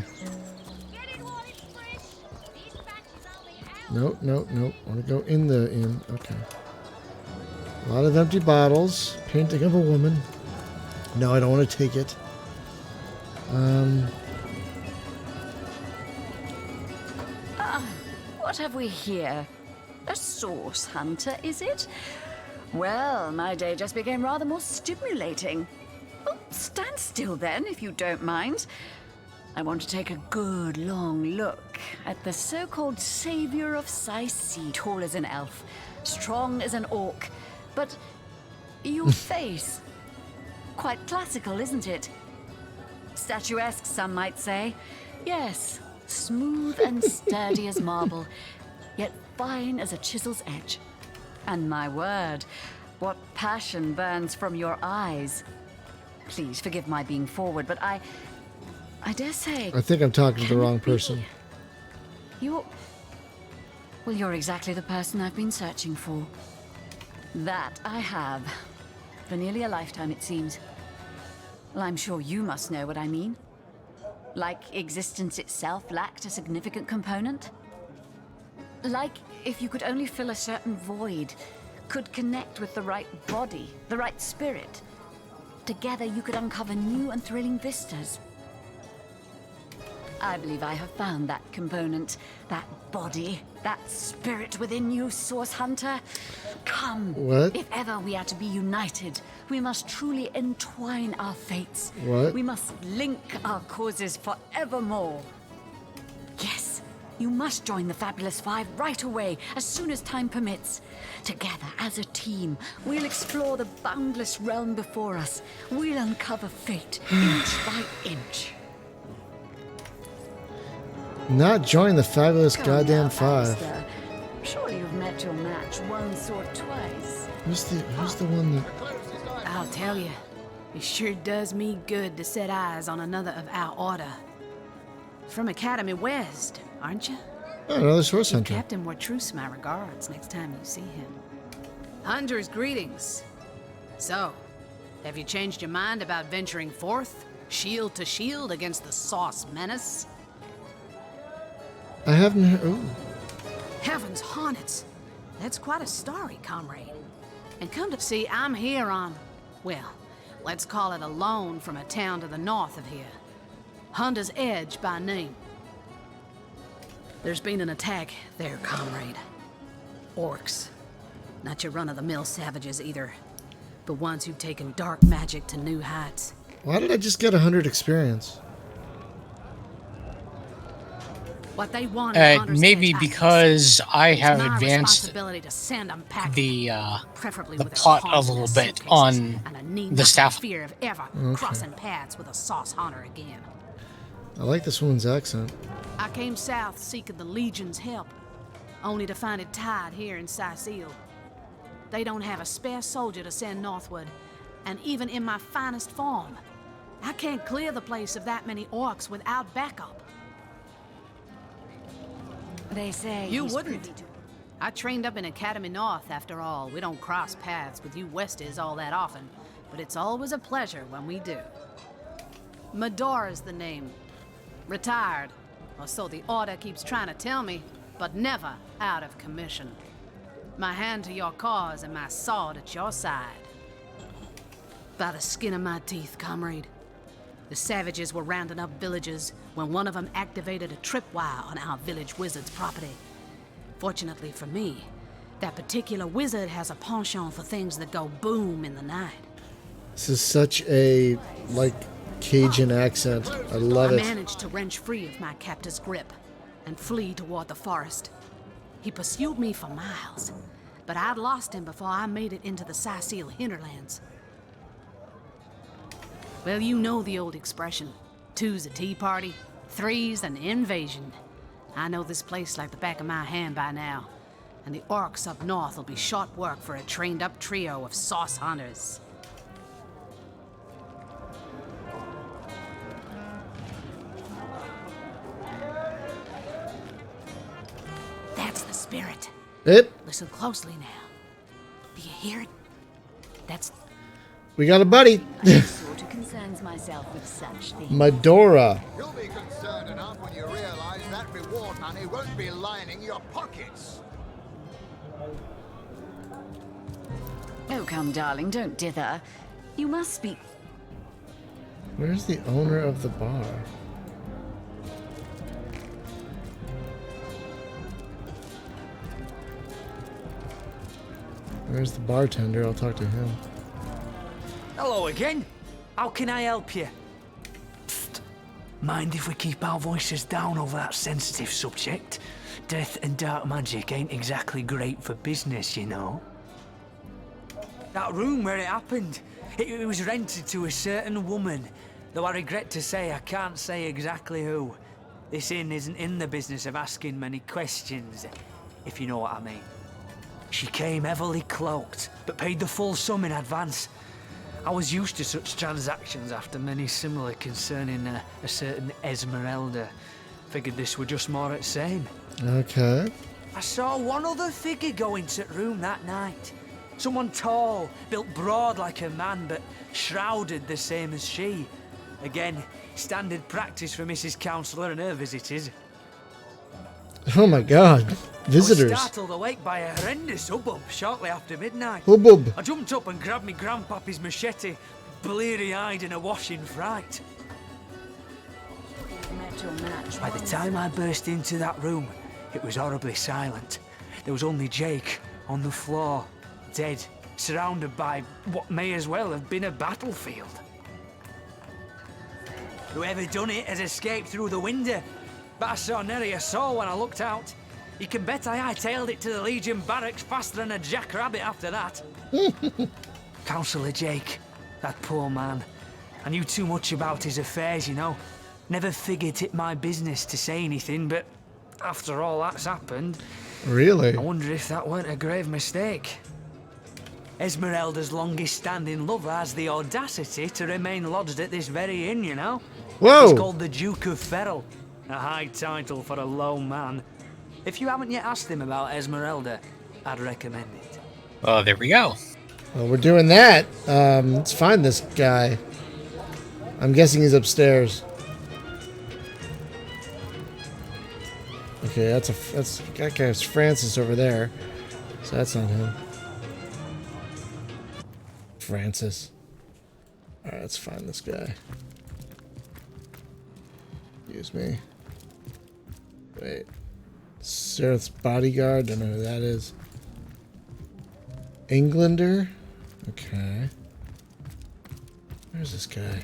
Nope. I want to go in the inn. Okay. A lot of empty bottles. Painting of a woman. No, I don't want to take it. What have we here? A source hunter, is it? Well, my day just became rather more stimulating. Oh, stand still then, if you don't mind. I want to take a good long look at the so-called savior of Sycee, tall as an elf, strong as an orc, but your face, quite classical, isn't it? Statuesque, some might say. Yes, smooth and sturdy as marble, yet fine as a chisel's edge. And my word, what passion burns from your eyes. Please forgive my being forward, but I dare say... I think I'm talking to the wrong person. Well, you're exactly the person I've been searching for. That I have. For nearly a lifetime, it seems. Well, I'm sure you must know what I mean. Like existence itself lacked a significant component. Like if you could only fill a certain void, could connect with the right body, the right spirit. Together you could uncover new and thrilling vistas. I believe I have found that component, that body, that spirit within you, Source Hunter. Come. What? If ever we are to be united, we must truly entwine our fates. What? We must link our causes forevermore. Yes, you must join the Fabulous Five right away, as soon as time permits. Together, as a team, we'll explore the boundless realm before us. We'll uncover fate, inch by inch. Not join the Fabulous Goddamn Five. Surely you've met your match once or twice. Who's the one that... I'll tell you, it sure does me good to set eyes on another of our order. From Academy West, aren't you? Oh, another source Give hunter. Captain Wartruce my regards next time you see him. Hunter's greetings. So, have you changed your mind about venturing forth, shield to shield, against the Sauce Menace? I haven't heard... Ooh. Heavens hornets! That's quite a story, comrade. And come to see, I'm here on, well, let's call it a loan from a town to the north of here. Hunter's Edge by name. There's been an attack there, comrade. Orcs. Not your run-of-the-mill savages either, but ones who've taken dark magic to new heights. Why did I just get 100 experience? What they want maybe because I have advanced to send them packing, the plot a little bit on the staff. Fear of ever crossing paths with a Sauce Hunter again. I like this woman's accent. I came south seeking the Legion's help, only to find it tied here in Sycee. They don't have a spare soldier to send northward, and even in my finest form, I can't clear the place of that many orcs without backup. They say you wouldn't. I trained up in Academy North, after all. We don't cross paths with you Westies all that often. but it's always a pleasure when we do. Medora's the name. Retired, or so the Order keeps trying to tell me, but never out of commission. My hand to your cause and my sword at your side. By the skin of my teeth, comrade. The savages were rounding up villagers when one of them activated a tripwire on our village wizard's property. Fortunately for me, that particular wizard has a penchant for things that go boom in the night. This is such a, like, Cajun accent. I love it. I managed to wrench free of my captor's grip and flee toward the forest. He pursued me for miles, but I'd lost him before I made it into the Sicil hinterlands. Well, you know the old expression. 2's a tea party, 3's an invasion. I know this place like the back of my hand by now, and the orcs up north will be short work for a trained-up trio of sauce hunters. That's the spirit. Listen closely now. Do you hear it? That's... We got a buddy. I sort of concerns myself with such things. Medora. You'll be concerned enough when you realize that reward money won't be lining your pockets. Oh, come, darling, don't dither. You must be... Where's the owner of the bar? Where's the bartender? I'll talk to him. Hello again. How can I help you? Psst. Mind if we keep our voices down over that sensitive subject? Death and dark magic ain't exactly great for business, you know. That room where it happened, it was rented to a certain woman, though I regret to say I can't say exactly who. This inn isn't in the business of asking many questions, if you know what I mean. She came heavily cloaked, but paid the full sum in advance. I was used to such transactions after many similar concerning a certain Esmeralda. Figured this were just more at same. Okay. I saw one other figure go into the room that night. Someone tall, built broad like a man, but shrouded the same as she. Again, standard practice for Mrs. Counselor and her visitors. Oh my god. Visitors. I was startled awake by a horrendous hubbub shortly after midnight. Hubbub. I jumped up and grabbed me grandpappy's machete, bleary-eyed and awash in fright. By the time I burst into that room, it was horribly silent. There was only Jake on the floor, dead, surrounded by what may as well have been a battlefield. Whoever done it has escaped through the window, but I saw nary a soul when I looked out. You can bet I hightailed it to the Legion barracks faster than a jackrabbit after that. Councillor Jake, that poor man. I knew too much about his affairs, you know. Never figured it my business to say anything, but after all that's happened... Really? I wonder if that weren't a grave mistake. Esmeralda's longest-standing lover has the audacity to remain lodged at this very inn, you know? Whoa! He's called the Duke of Ferrell. A high title for a low man. If you haven't yet asked him about Esmeralda, I'd recommend it. Well, there we go. Well, we're doing that. Let's find this guy. I'm guessing he's upstairs. Okay, that guy's Francis over there. So that's not him. Francis. Alright, let's find this guy. Excuse me. Wait. Sirith's bodyguard? Don't know who that is. Englander? Okay. Where's this guy?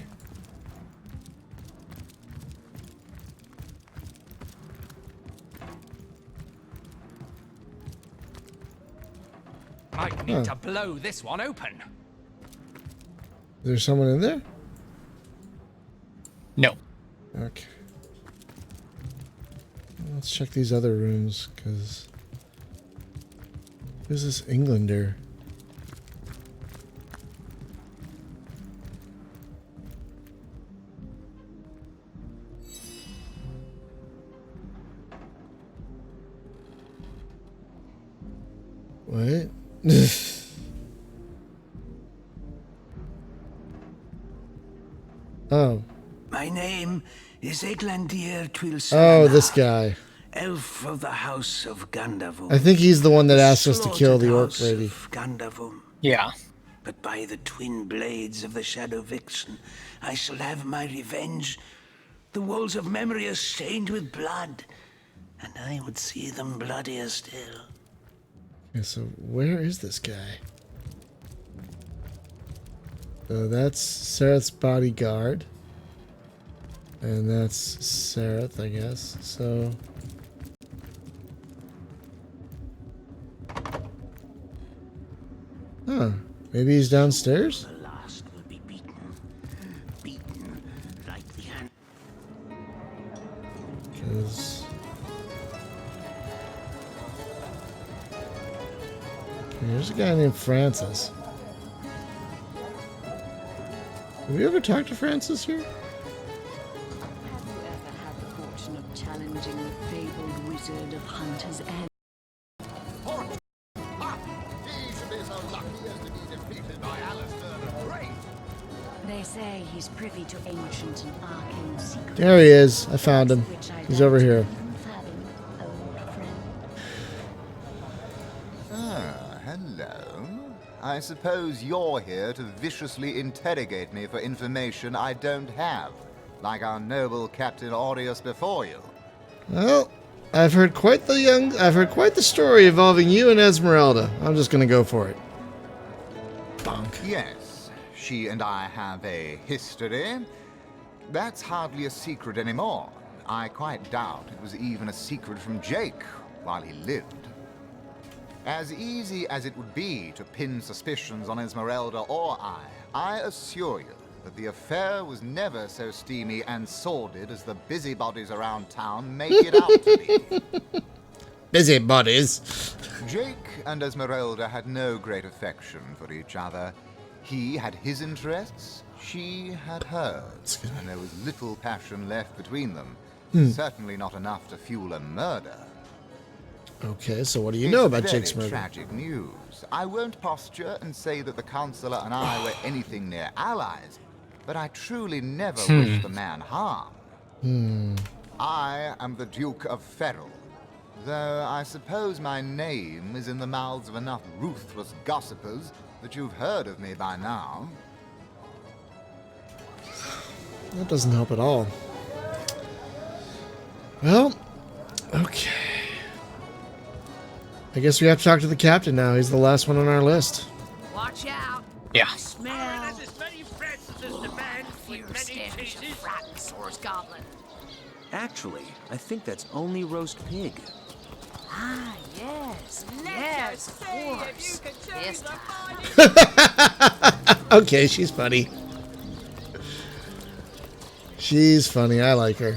Might need to blow this one open. Is there someone in there? No. Okay. Let's check these other rooms, because... Who's this Englander? What? Seglandir Twil Oh, this guy. Elf of the House of Gandavum. I think he's the one that asked us to kill the orc lady. Gandavum. Yeah. But by the twin blades of the Shadow Vixen, I shall have my revenge. The walls of memory are stained with blood, and I would see them bloodier still. Okay, so where is this guy? So that's Sareth's bodyguard. And that's Sareth, I guess. So... Huh. Maybe he's downstairs? The last will be beaten. Beaten like the hand. Because... There's a guy named Francis. Have we ever talked to Francis here? Have you ever had the fortune of challenging the fabled wizard of Hunter's End? He should be so lucky as to be defeated by Alistair the Great. They say he's privy to ancient and arcane secrets. There he is. I found him. He's over here. Ah, hello. I suppose you're here to viciously interrogate me for information I don't have, like our noble Captain Aureus before you. Well, I've heard quite the story involving you and Esmeralda. I'm just gonna go for it. Bonk. Yes, she and I have a history. That's hardly a secret anymore. I quite doubt it was even a secret from Jake while he lived. As easy as it would be to pin suspicions on Esmeralda or I assure you that the affair was never so steamy and sordid as the busybodies around town make it out to be. Busybodies. Jake and Esmeralda had no great affection for each other. He had his interests, she had hers, and there was little passion left between them. Certainly not enough to fuel a murder. Okay, so what do you know about It's Jake's very murder? tragic news. I won't posture and say that the Counselor and I were anything near allies, but I truly never wished the man harm. I am the Duke of Ferrell, though I suppose my name is in the mouths of enough ruthless gossipers that you've heard of me by now. That doesn't help at all. Well, okay. I guess we have to talk to the captain now. He's the last one on our list. Watch out. Yeah. Smell. As many friends as the man Fear stench of frightened source goblin. Actually, I think that's only roast pig. Ah, yes. Yes, of course. This time. Okay, she's funny. She's funny. I like her.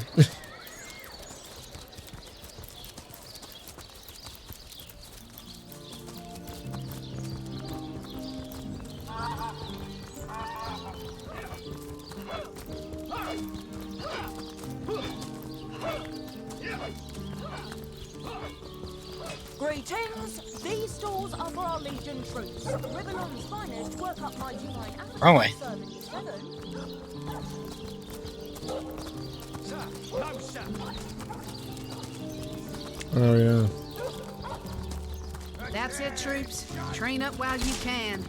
Greetings! These stalls are for our Legion troops. Ribbonon's finest work up my divine appetite. Wrong way. Serving you seven. Sir, no, sir. Oh, yeah. That's it, troops. Train up while you can.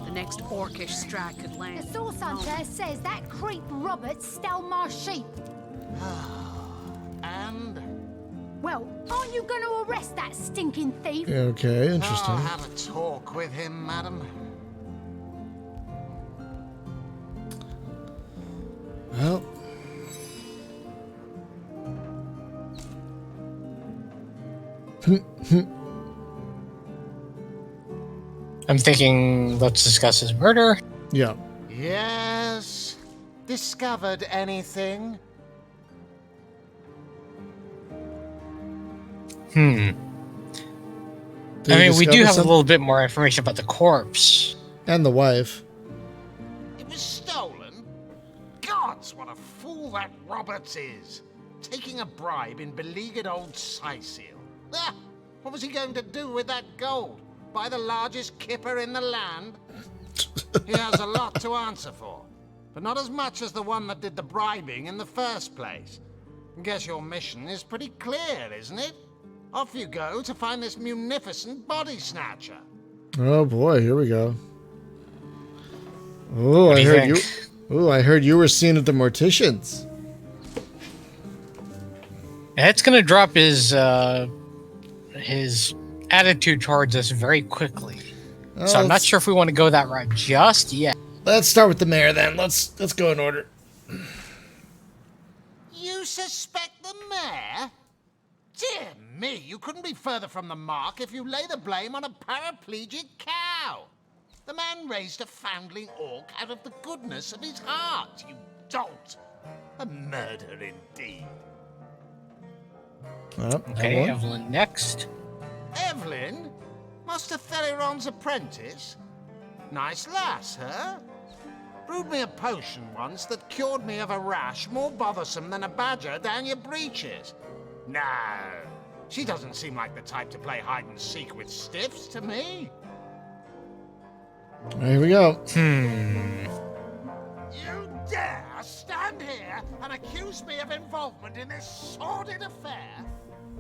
The next orcish strike could land. The source hunter says that creep Robert stole my sheep. And? Well, aren't you going to arrest that stinking thief? Okay, interesting. I'll have a talk with him, madam. Well. I'm thinking, let's discuss his murder. Yeah. Yes. Discovered anything? I mean, we do have a little bit more information about the corpse. And the wife. It was stolen? Gods, what a fool that Roberts is. Taking a bribe in beleaguered old Sicil. Ah, what was he going to do with that gold? Buy the largest kipper in the land? He has a lot to answer for. But not as much as the one that did the bribing in the first place. Guess your mission is pretty clear, isn't it? Off you go to find this munificent body snatcher. Oh boy, here we go. Oh, What do I you heard think? you. Oh, I heard you were seen at the Morticians. That's gonna drop his attitude towards us very quickly. So I'm not sure if we want to go that route just yet. Let's start with the mayor then. Let's go in order. You suspect the mayor? Dear me, you couldn't be further from the mark if you lay the blame on a paraplegic cow. The man raised a foundling orc out of the goodness of his heart, you dolt. A murder indeed. Okay, Evelyn next. Evelyn? Master Theriron's apprentice? Nice lass, huh? Brewed me a potion once that cured me of a rash more bothersome than a badger down your breeches. No, she doesn't seem like the type to play hide and seek with stiffs to me. Here we go. You dare stand here and accuse me of involvement in this sordid affair?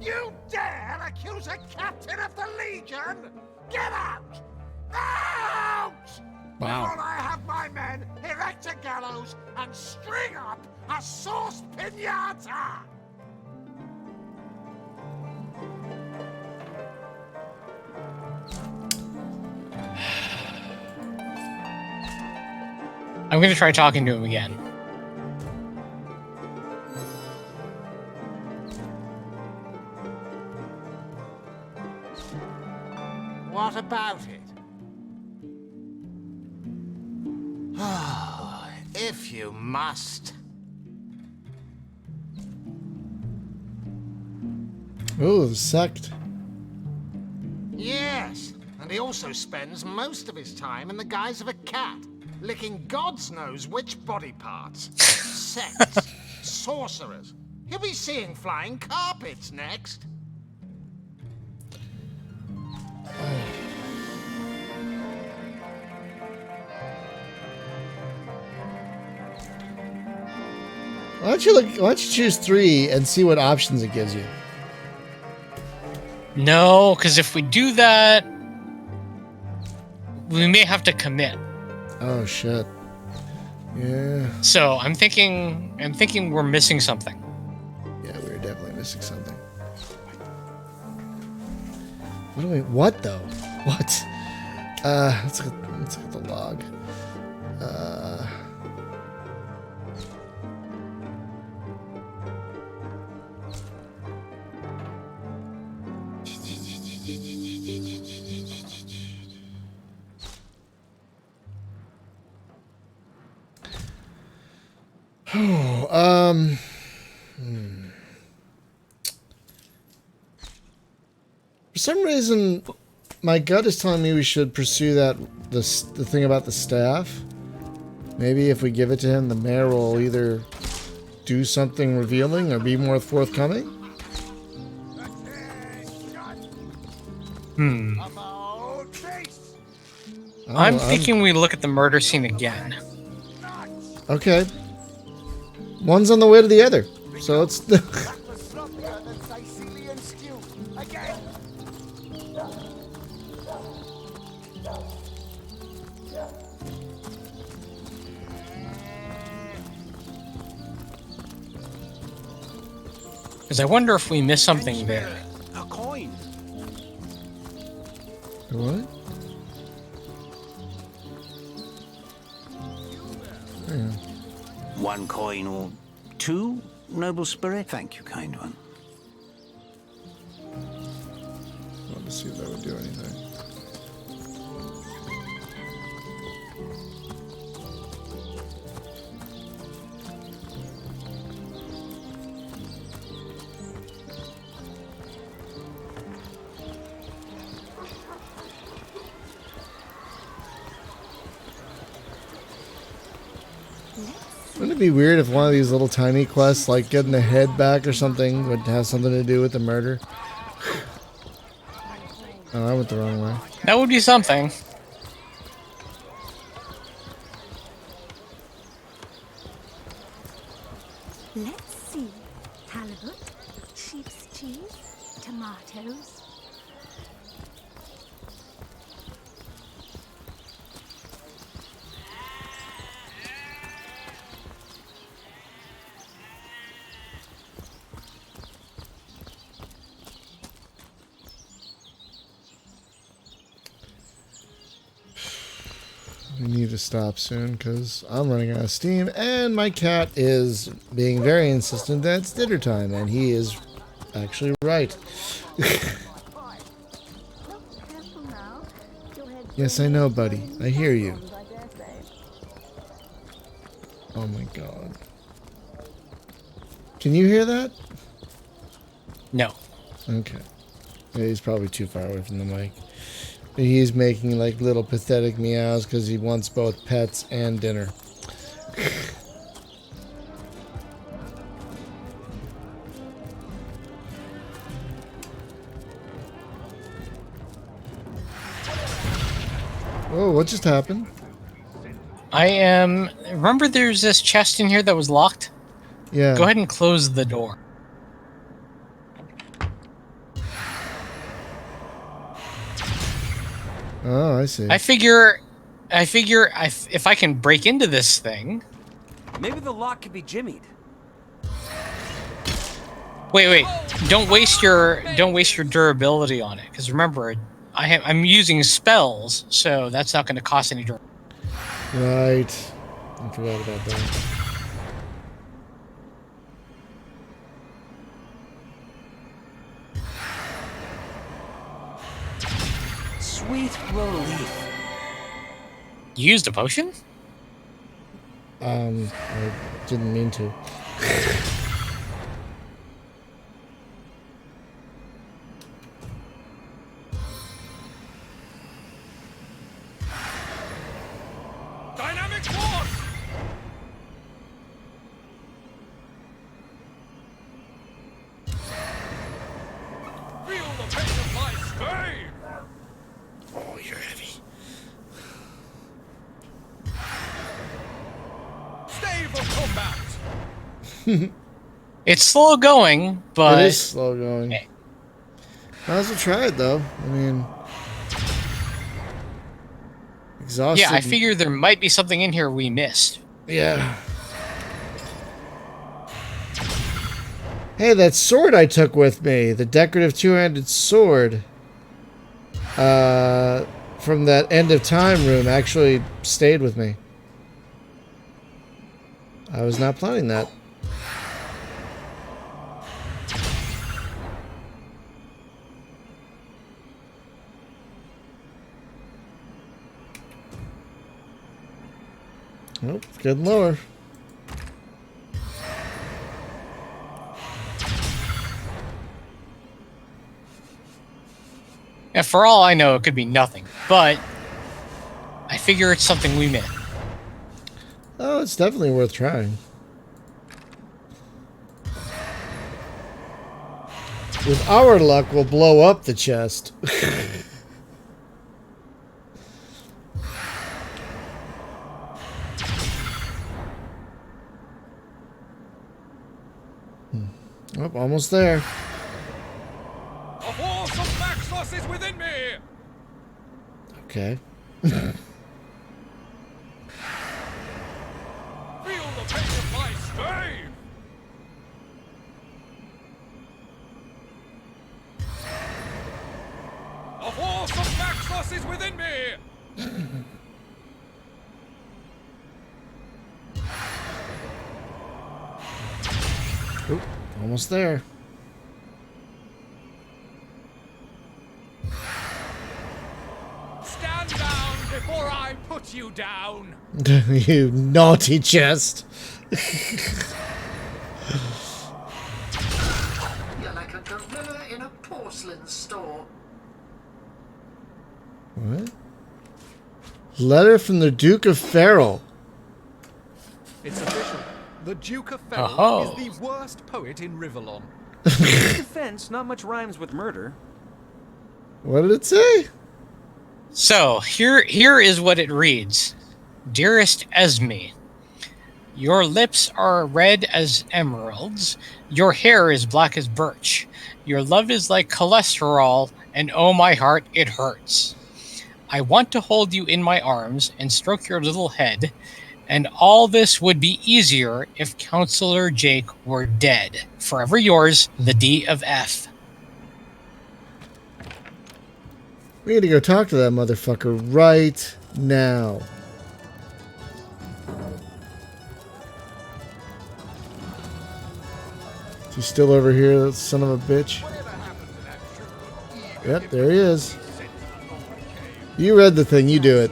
You dare accuse a captain of the Legion? Get out! Out! Wow. Before I have my men erect a gallows and string up a sauce pinata! I'm gonna try talking to him again. What about it? If you must. Oh, the sect. Yes, and he also spends most of his time in the guise of a cat, licking God's knows which body parts. Sects, sorcerers. He'll be seeing flying carpets next. Why don't you choose 3 and see what options it gives you? No, because if we do that, we may have to commit. Oh shit. Yeah. So I'm thinking we're missing something. Yeah, we're definitely missing something. What though? What? Let's look at the log. For some reason, my gut is telling me we should pursue the thing about the staff. Maybe if we give it to him, the mayor will either do something revealing or be more forthcoming. I'm thinking we look at the murder scene again. Okay. One's on the way to the other, so let's. Because I wonder if we missed something there. A coin. What? Yeah. 1 coin or 2, noble spirit? Thank you, kind one. Want to see if that would do anything. Wouldn't it be weird if one of these little tiny quests, like getting the head back or something, would have something to do with the murder? Oh, I went the wrong way. That would be something. Let's see. Talbot Cheese, tomatoes. We need to stop soon because I'm running out of steam and my cat is being very insistent that it's dinner time, and he is actually right. Yes, I know, buddy. I hear you. Oh my god. Can you hear that? No. Okay. Yeah, he's probably too far away from the mic. He's making like little pathetic meows because he wants both pets and dinner. Oh, what just happened? I am... Remember there's this chest in here that was locked? Yeah. Go ahead and close the door. Oh, I see. I figure if I can break into this thing... Maybe the lock could be jimmied. Wait. Don't waste your durability on it, because remember, I'm using spells, so that's not going to cost any durability. Right. I forgot about that. Sweet relief. You used a potion? I didn't mean to. Dynamic force! Feel the pain of my stave! Oh, you're heavy. Stave of combat! It's slow going, but... It is slow going. Might as well try it, though. I mean... Exhausted. Yeah, I figure there might be something in here we missed. Yeah. Hey, that sword I took with me, the decorative two-handed sword, from that End of Time room, actually stayed with me. I was not planning that. Nope, it's getting lower. And for all I know, it could be nothing, but I figure it's something we missed. Oh, it's definitely worth trying. With our luck, we'll blow up the chest. Oh, almost there. A force of Maxos is within me! Okay. Feel the pain of my stave! A force of Maxos is within me! Oop, almost there. Stand down before I put you down! You naughty chest. You're like a gorilla in a porcelain store. What? Letter from the Duke of Farrell. It's official. The Duke of Farrell Oh. is the worst poet in Rivellon. In defense, not much rhymes with murder. What did it say? So, here is what it reads. Dearest Esme, your lips are red as emeralds, your hair is black as birch, Your love is like cholesterol, and oh my heart, it hurts. I want to hold you in my arms and stroke your little head, and all this would be easier if Counselor Jake were dead. Forever yours, the D of F. We need to go talk to that motherfucker right now. Is he still over here, that son of a bitch? Yep, there he is. You read the thing, you do it.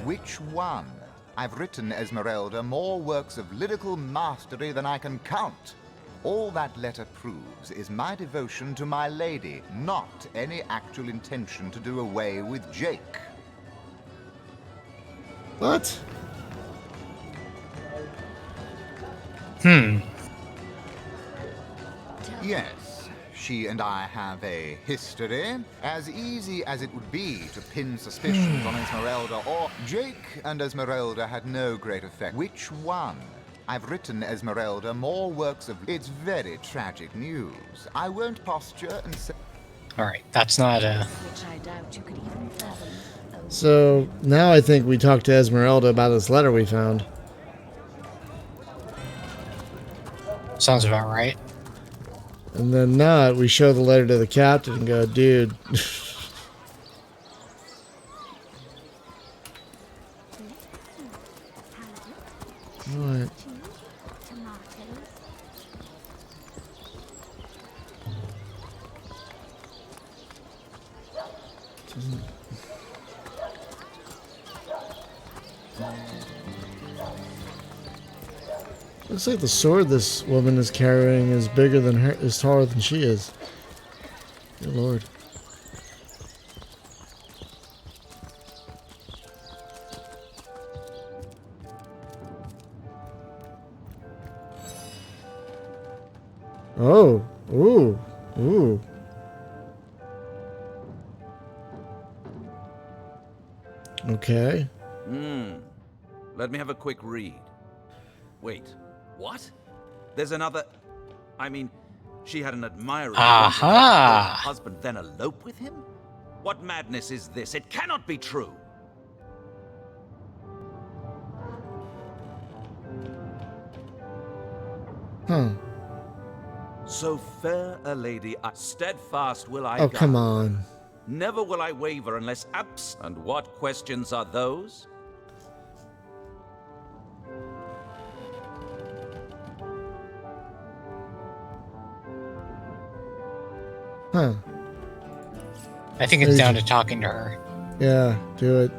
Which one? I've written, Esmeralda, more works of lyrical mastery than I can count. All that letter proves is my devotion to my lady, not any actual intention to do away with Jake. What? Yes, she and I have a history. As easy as it would be to pin suspicions on Esmeralda or Jake and Esmeralda had no great effect. Which one? I've written, Esmeralda, more works of... It's very tragic news. I won't posture and say... Alright, that's not a... So, now I think we talked to Esmeralda about this letter we found. Sounds about right. And then not, we show the letter to the captain and go, dude. What? Looks like the sword this woman is carrying is bigger than her, is taller than she is. Good lord. Oh, ooh, ooh. Okay. Let me have a quick read. Wait, what? There's another... I mean, she had an admirer... Aha! Her husband then elope with him? What madness is this? It cannot be true! So fair a lady, steadfast will I Oh, guide. come on. Never will I waver unless And what questions are those? Huh. I think it's down to talking to her. Yeah, do it.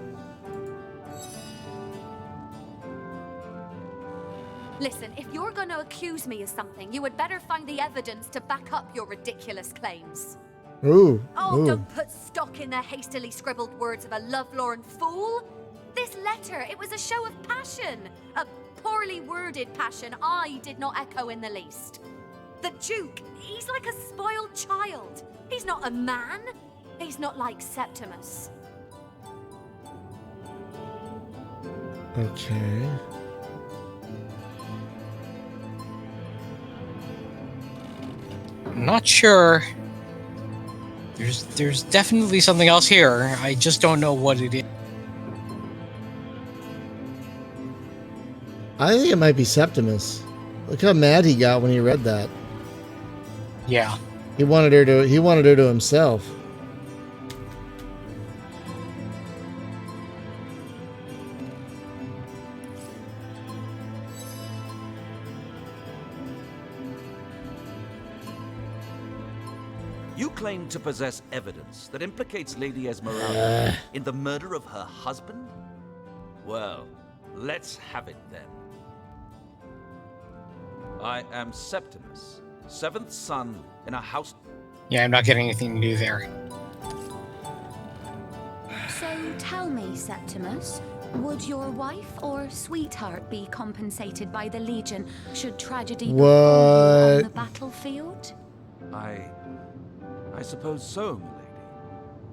Listen, if you're going to accuse me of something, you would better find the evidence to back up your ridiculous claims. Ooh. Oh, ooh. don't put stock in the hastily scribbled words of a lovelorn fool. This letter, it was a show of passion. A poorly worded passion I did not echo in the least. The Duke, he's like a spoiled child. He's not a man. He's not like Septimus. Okay. I'm not sure. There's definitely something else here. I just don't know what it is. I think it might be Septimus. Look how mad he got when he read that. Yeah. He wanted her to himself. You claim to possess evidence that implicates Lady Esmeralda in the murder of her husband? Well, let's have it then. I am Septimus, seventh son in a house... Yeah, I'm not getting anything to do there. So tell me, Septimus, would your wife or sweetheart be compensated by the Legion should tragedy befall you on the battlefield? I suppose so, milady.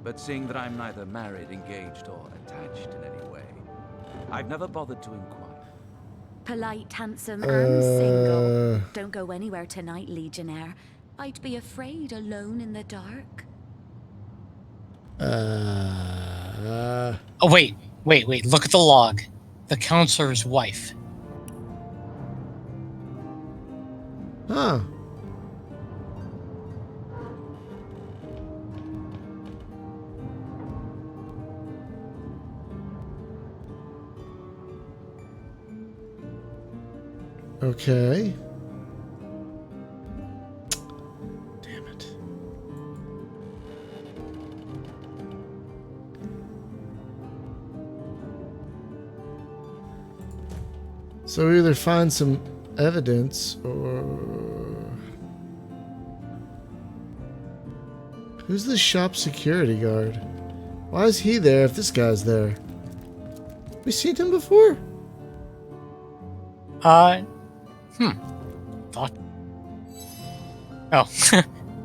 But seeing that I'm neither married, engaged, or attached in any way, I've never bothered to inquire. Polite, handsome, and single. Don't go anywhere tonight, Legionnaire. I'd be afraid alone in the dark. Oh, wait. Look at the log. The counselor's wife. Huh. Okay. Damn it. So we either find some evidence or... Who's the shop security guard? Why is he there if this guy's there? We seen him before? Thought. Oh,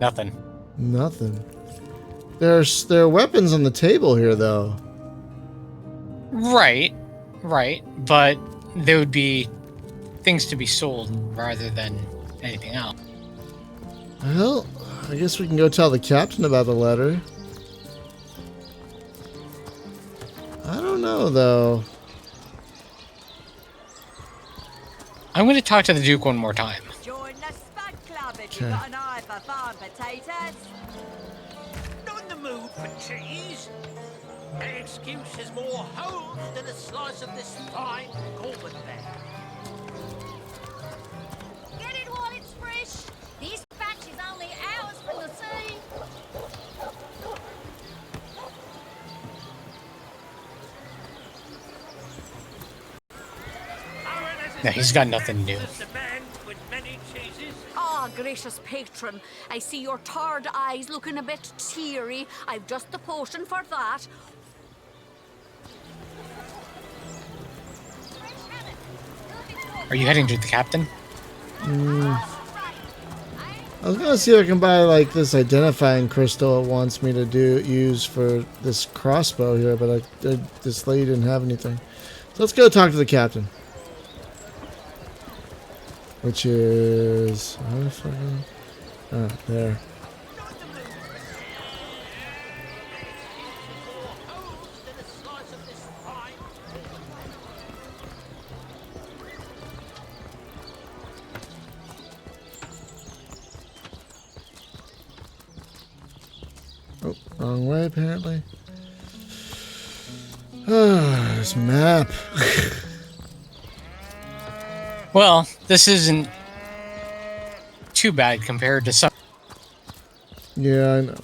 nothing. Nothing. There are weapons on the table here, though. Right. But there would be things to be sold rather than anything else. Well, I guess we can go tell the captain about the letter. I don't know, though. I'm going to talk to the Duke one more time. Join the Spud Club if Okay. you've got an eye for farm potatoes. Not in the mood for cheese. An excuse is more holes than a slice of this fine Corbin-bear. Get it while it's fresh. This batch is only hours from the sea. No, he's got nothing new. Ah, gracious patron, I see your tarred eyes looking a bit teary. I've just the potion for that. Are you heading to the captain? I was gonna see if I can buy like this identifying crystal it wants me to use for this crossbow here, but this lady didn't have anything. So let's go talk to the captain. Which is... there. Oh, wrong way apparently. Ah, this map. Well, this isn't too bad compared to some. Yeah, I know.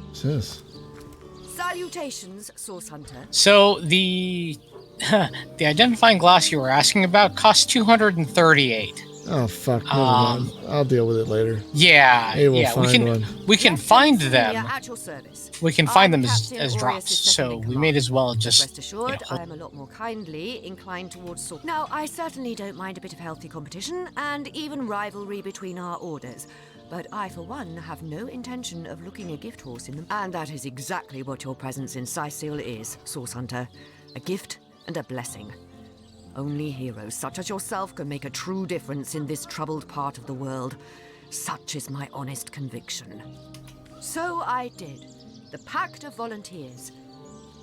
What's this? Salutations, Source Hunter. So the identifying glass you were asking about costs 238. Oh fuck! Never mind. I'll deal with it later. Yeah, Maybe we'll find one. We can find them. At your service. We can find them Captain as Aureus' drops, second so in we command. may as well just. Rest assured, I am a lot more kindly inclined towards sword. Now, I certainly don't mind a bit of healthy competition and even rivalry between our orders. But I, for one, have no intention of looking a gift horse in them. And that is exactly what your presence in Sicil is, Source Hunter. A gift and a blessing. Only heroes such as yourself can make a true difference in this troubled part of the world. Such is my honest conviction. So I did. The Pact of Volunteers.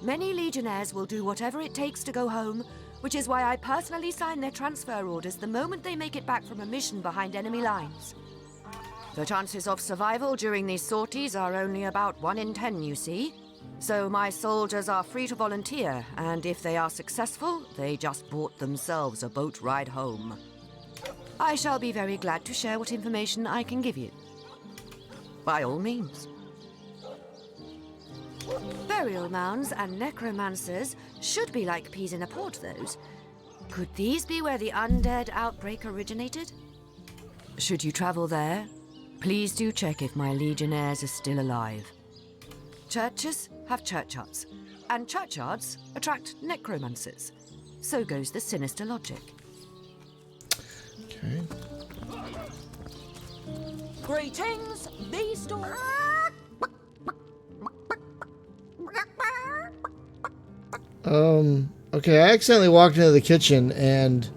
Many Legionnaires will do whatever it takes to go home, which is why I personally sign their transfer orders the moment they make it back from a mission behind enemy lines. The chances of survival during these sorties are only about 1 in 10, you see. So my soldiers are free to volunteer, and if they are successful, they just bought themselves a boat ride home. I shall be very glad to share what information I can give you. By all means. Burial mounds and necromancers should be like peas in a pod, those. Could these be where the undead outbreak originated? Should you travel there, please do check if my legionnaires are still alive. Churches have church huts, and churchyards attract necromancers. So goes the sinister logic. Okay. Greetings, these stores. Okay, I accidentally walked into the kitchen and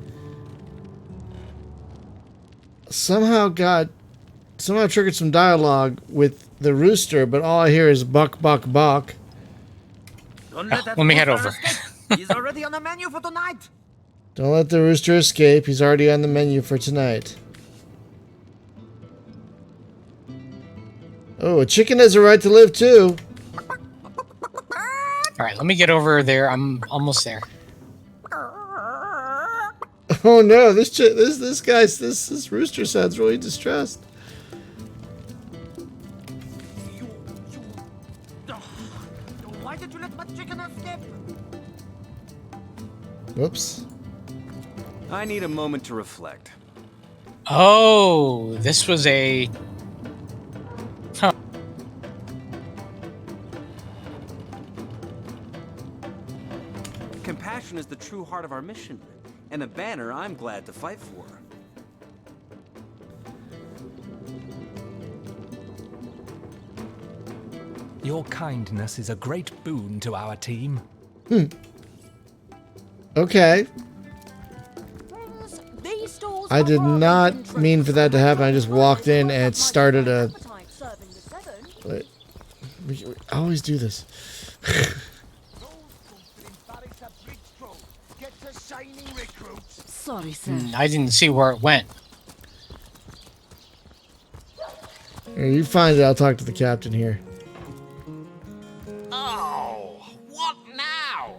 somehow triggered some dialogue with the rooster, but all I hear is buck, buck, buck. Let me head over. He's already on the menu for tonight. Don't let the rooster escape. He's already on the menu for tonight. Oh, a chicken has a right to live too. All right, let me get over there. I'm almost there. Oh no, this rooster sounds really distressed. Why did you let my chicken escape? Whoops. I need a moment to reflect. Oh, this was a... Huh. Compassion is the true heart of our mission, and a banner I'm glad to fight for. Your kindness is a great boon to our team. Okay. These stores I did not mean for that to happen. I just walked in and started a... We always do this. Sorry, sir. I didn't see where it went. Here, you find it. I'll talk to the captain here. Oh, what now?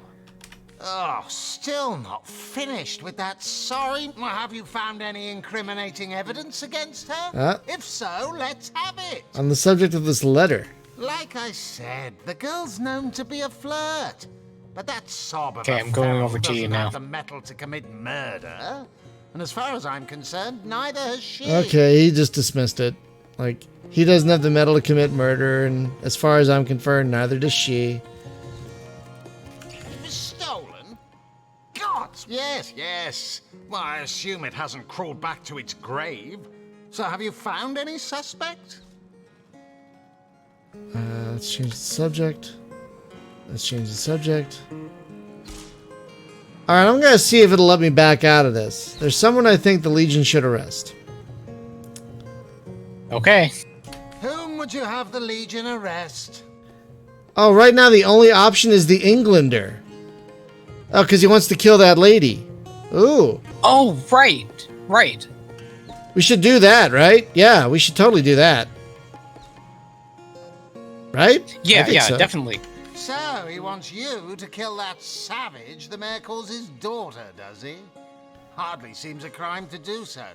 Oh, still not finished with that sorry. Have you found any incriminating evidence against her? If so, let's have it. On the subject of this letter. Like I said, the girl's known to be a flirt. But that sob of Okay, a I'm going feral over to you doesn't now. have the mettle to commit murder. And as far as I'm concerned, neither has she. Okay, he just dismissed it. Like, he doesn't have the mettle to commit murder, and as far as I'm concerned, neither does she. It was stolen? God! Yes. Well, I assume it hasn't crawled back to its grave. So have you found any suspect? Let's change the subject. Alright, I'm gonna see if it'll let me back out of this. There's someone I think the Legion should arrest. Okay. Whom would you have the Legion arrest? Oh, right now the only option is the Englander. Oh, because he wants to kill that lady. Ooh. Oh, right. We should do that, right? Yeah, we should totally do that. Right? I think so. Definitely. So, he wants you to kill that savage the mayor calls his daughter, does he? Hardly seems a crime to do so.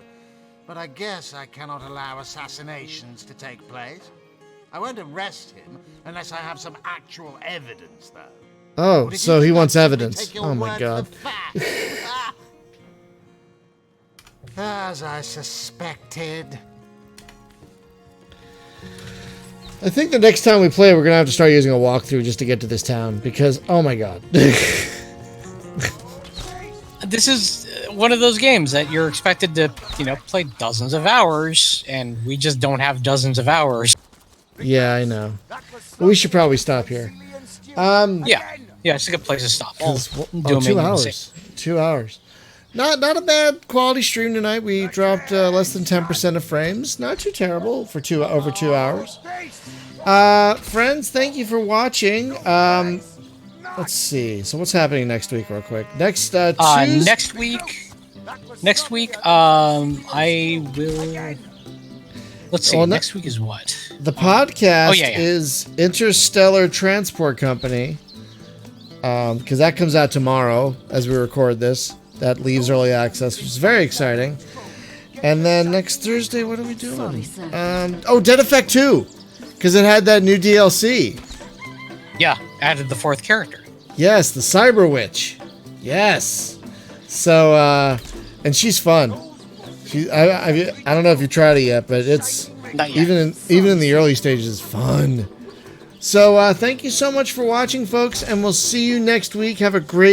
But I guess I cannot allow assassinations to take place. I won't arrest him unless I have some actual evidence, though. Oh, so he wants evidence. Oh my god. As I suspected. I think the next time we play, we're gonna have to start using a walkthrough just to get to this town, because, oh my god. This is one of those games that you're expected to, play dozens of hours, and we just don't have dozens of hours. Yeah, I know. We should probably stop here. Yeah, it's a good place to stop. Do 2 hours. 2 hours. Not a bad quality stream tonight. We dropped less than 10% of frames. Not too terrible for over 2 hours. Friends, thank you for watching. Let's see. So what's happening next week, real quick? Next week, I will. Let's see. Next week is what? Oh, The podcast is Interstellar Transport Company. Because that comes out tomorrow as we record this. That leaves early access, which is very exciting. And then next Thursday, what are we doing? Dead Effect 2. Because it had that new DLC. Yeah, added the 4th character. Yes, the Cyber Witch. Yes. So, and she's fun. I don't know if you tried it yet, but it's even in the early stages, it's fun. So thank you so much for watching, folks, and we'll see you next week. Have a great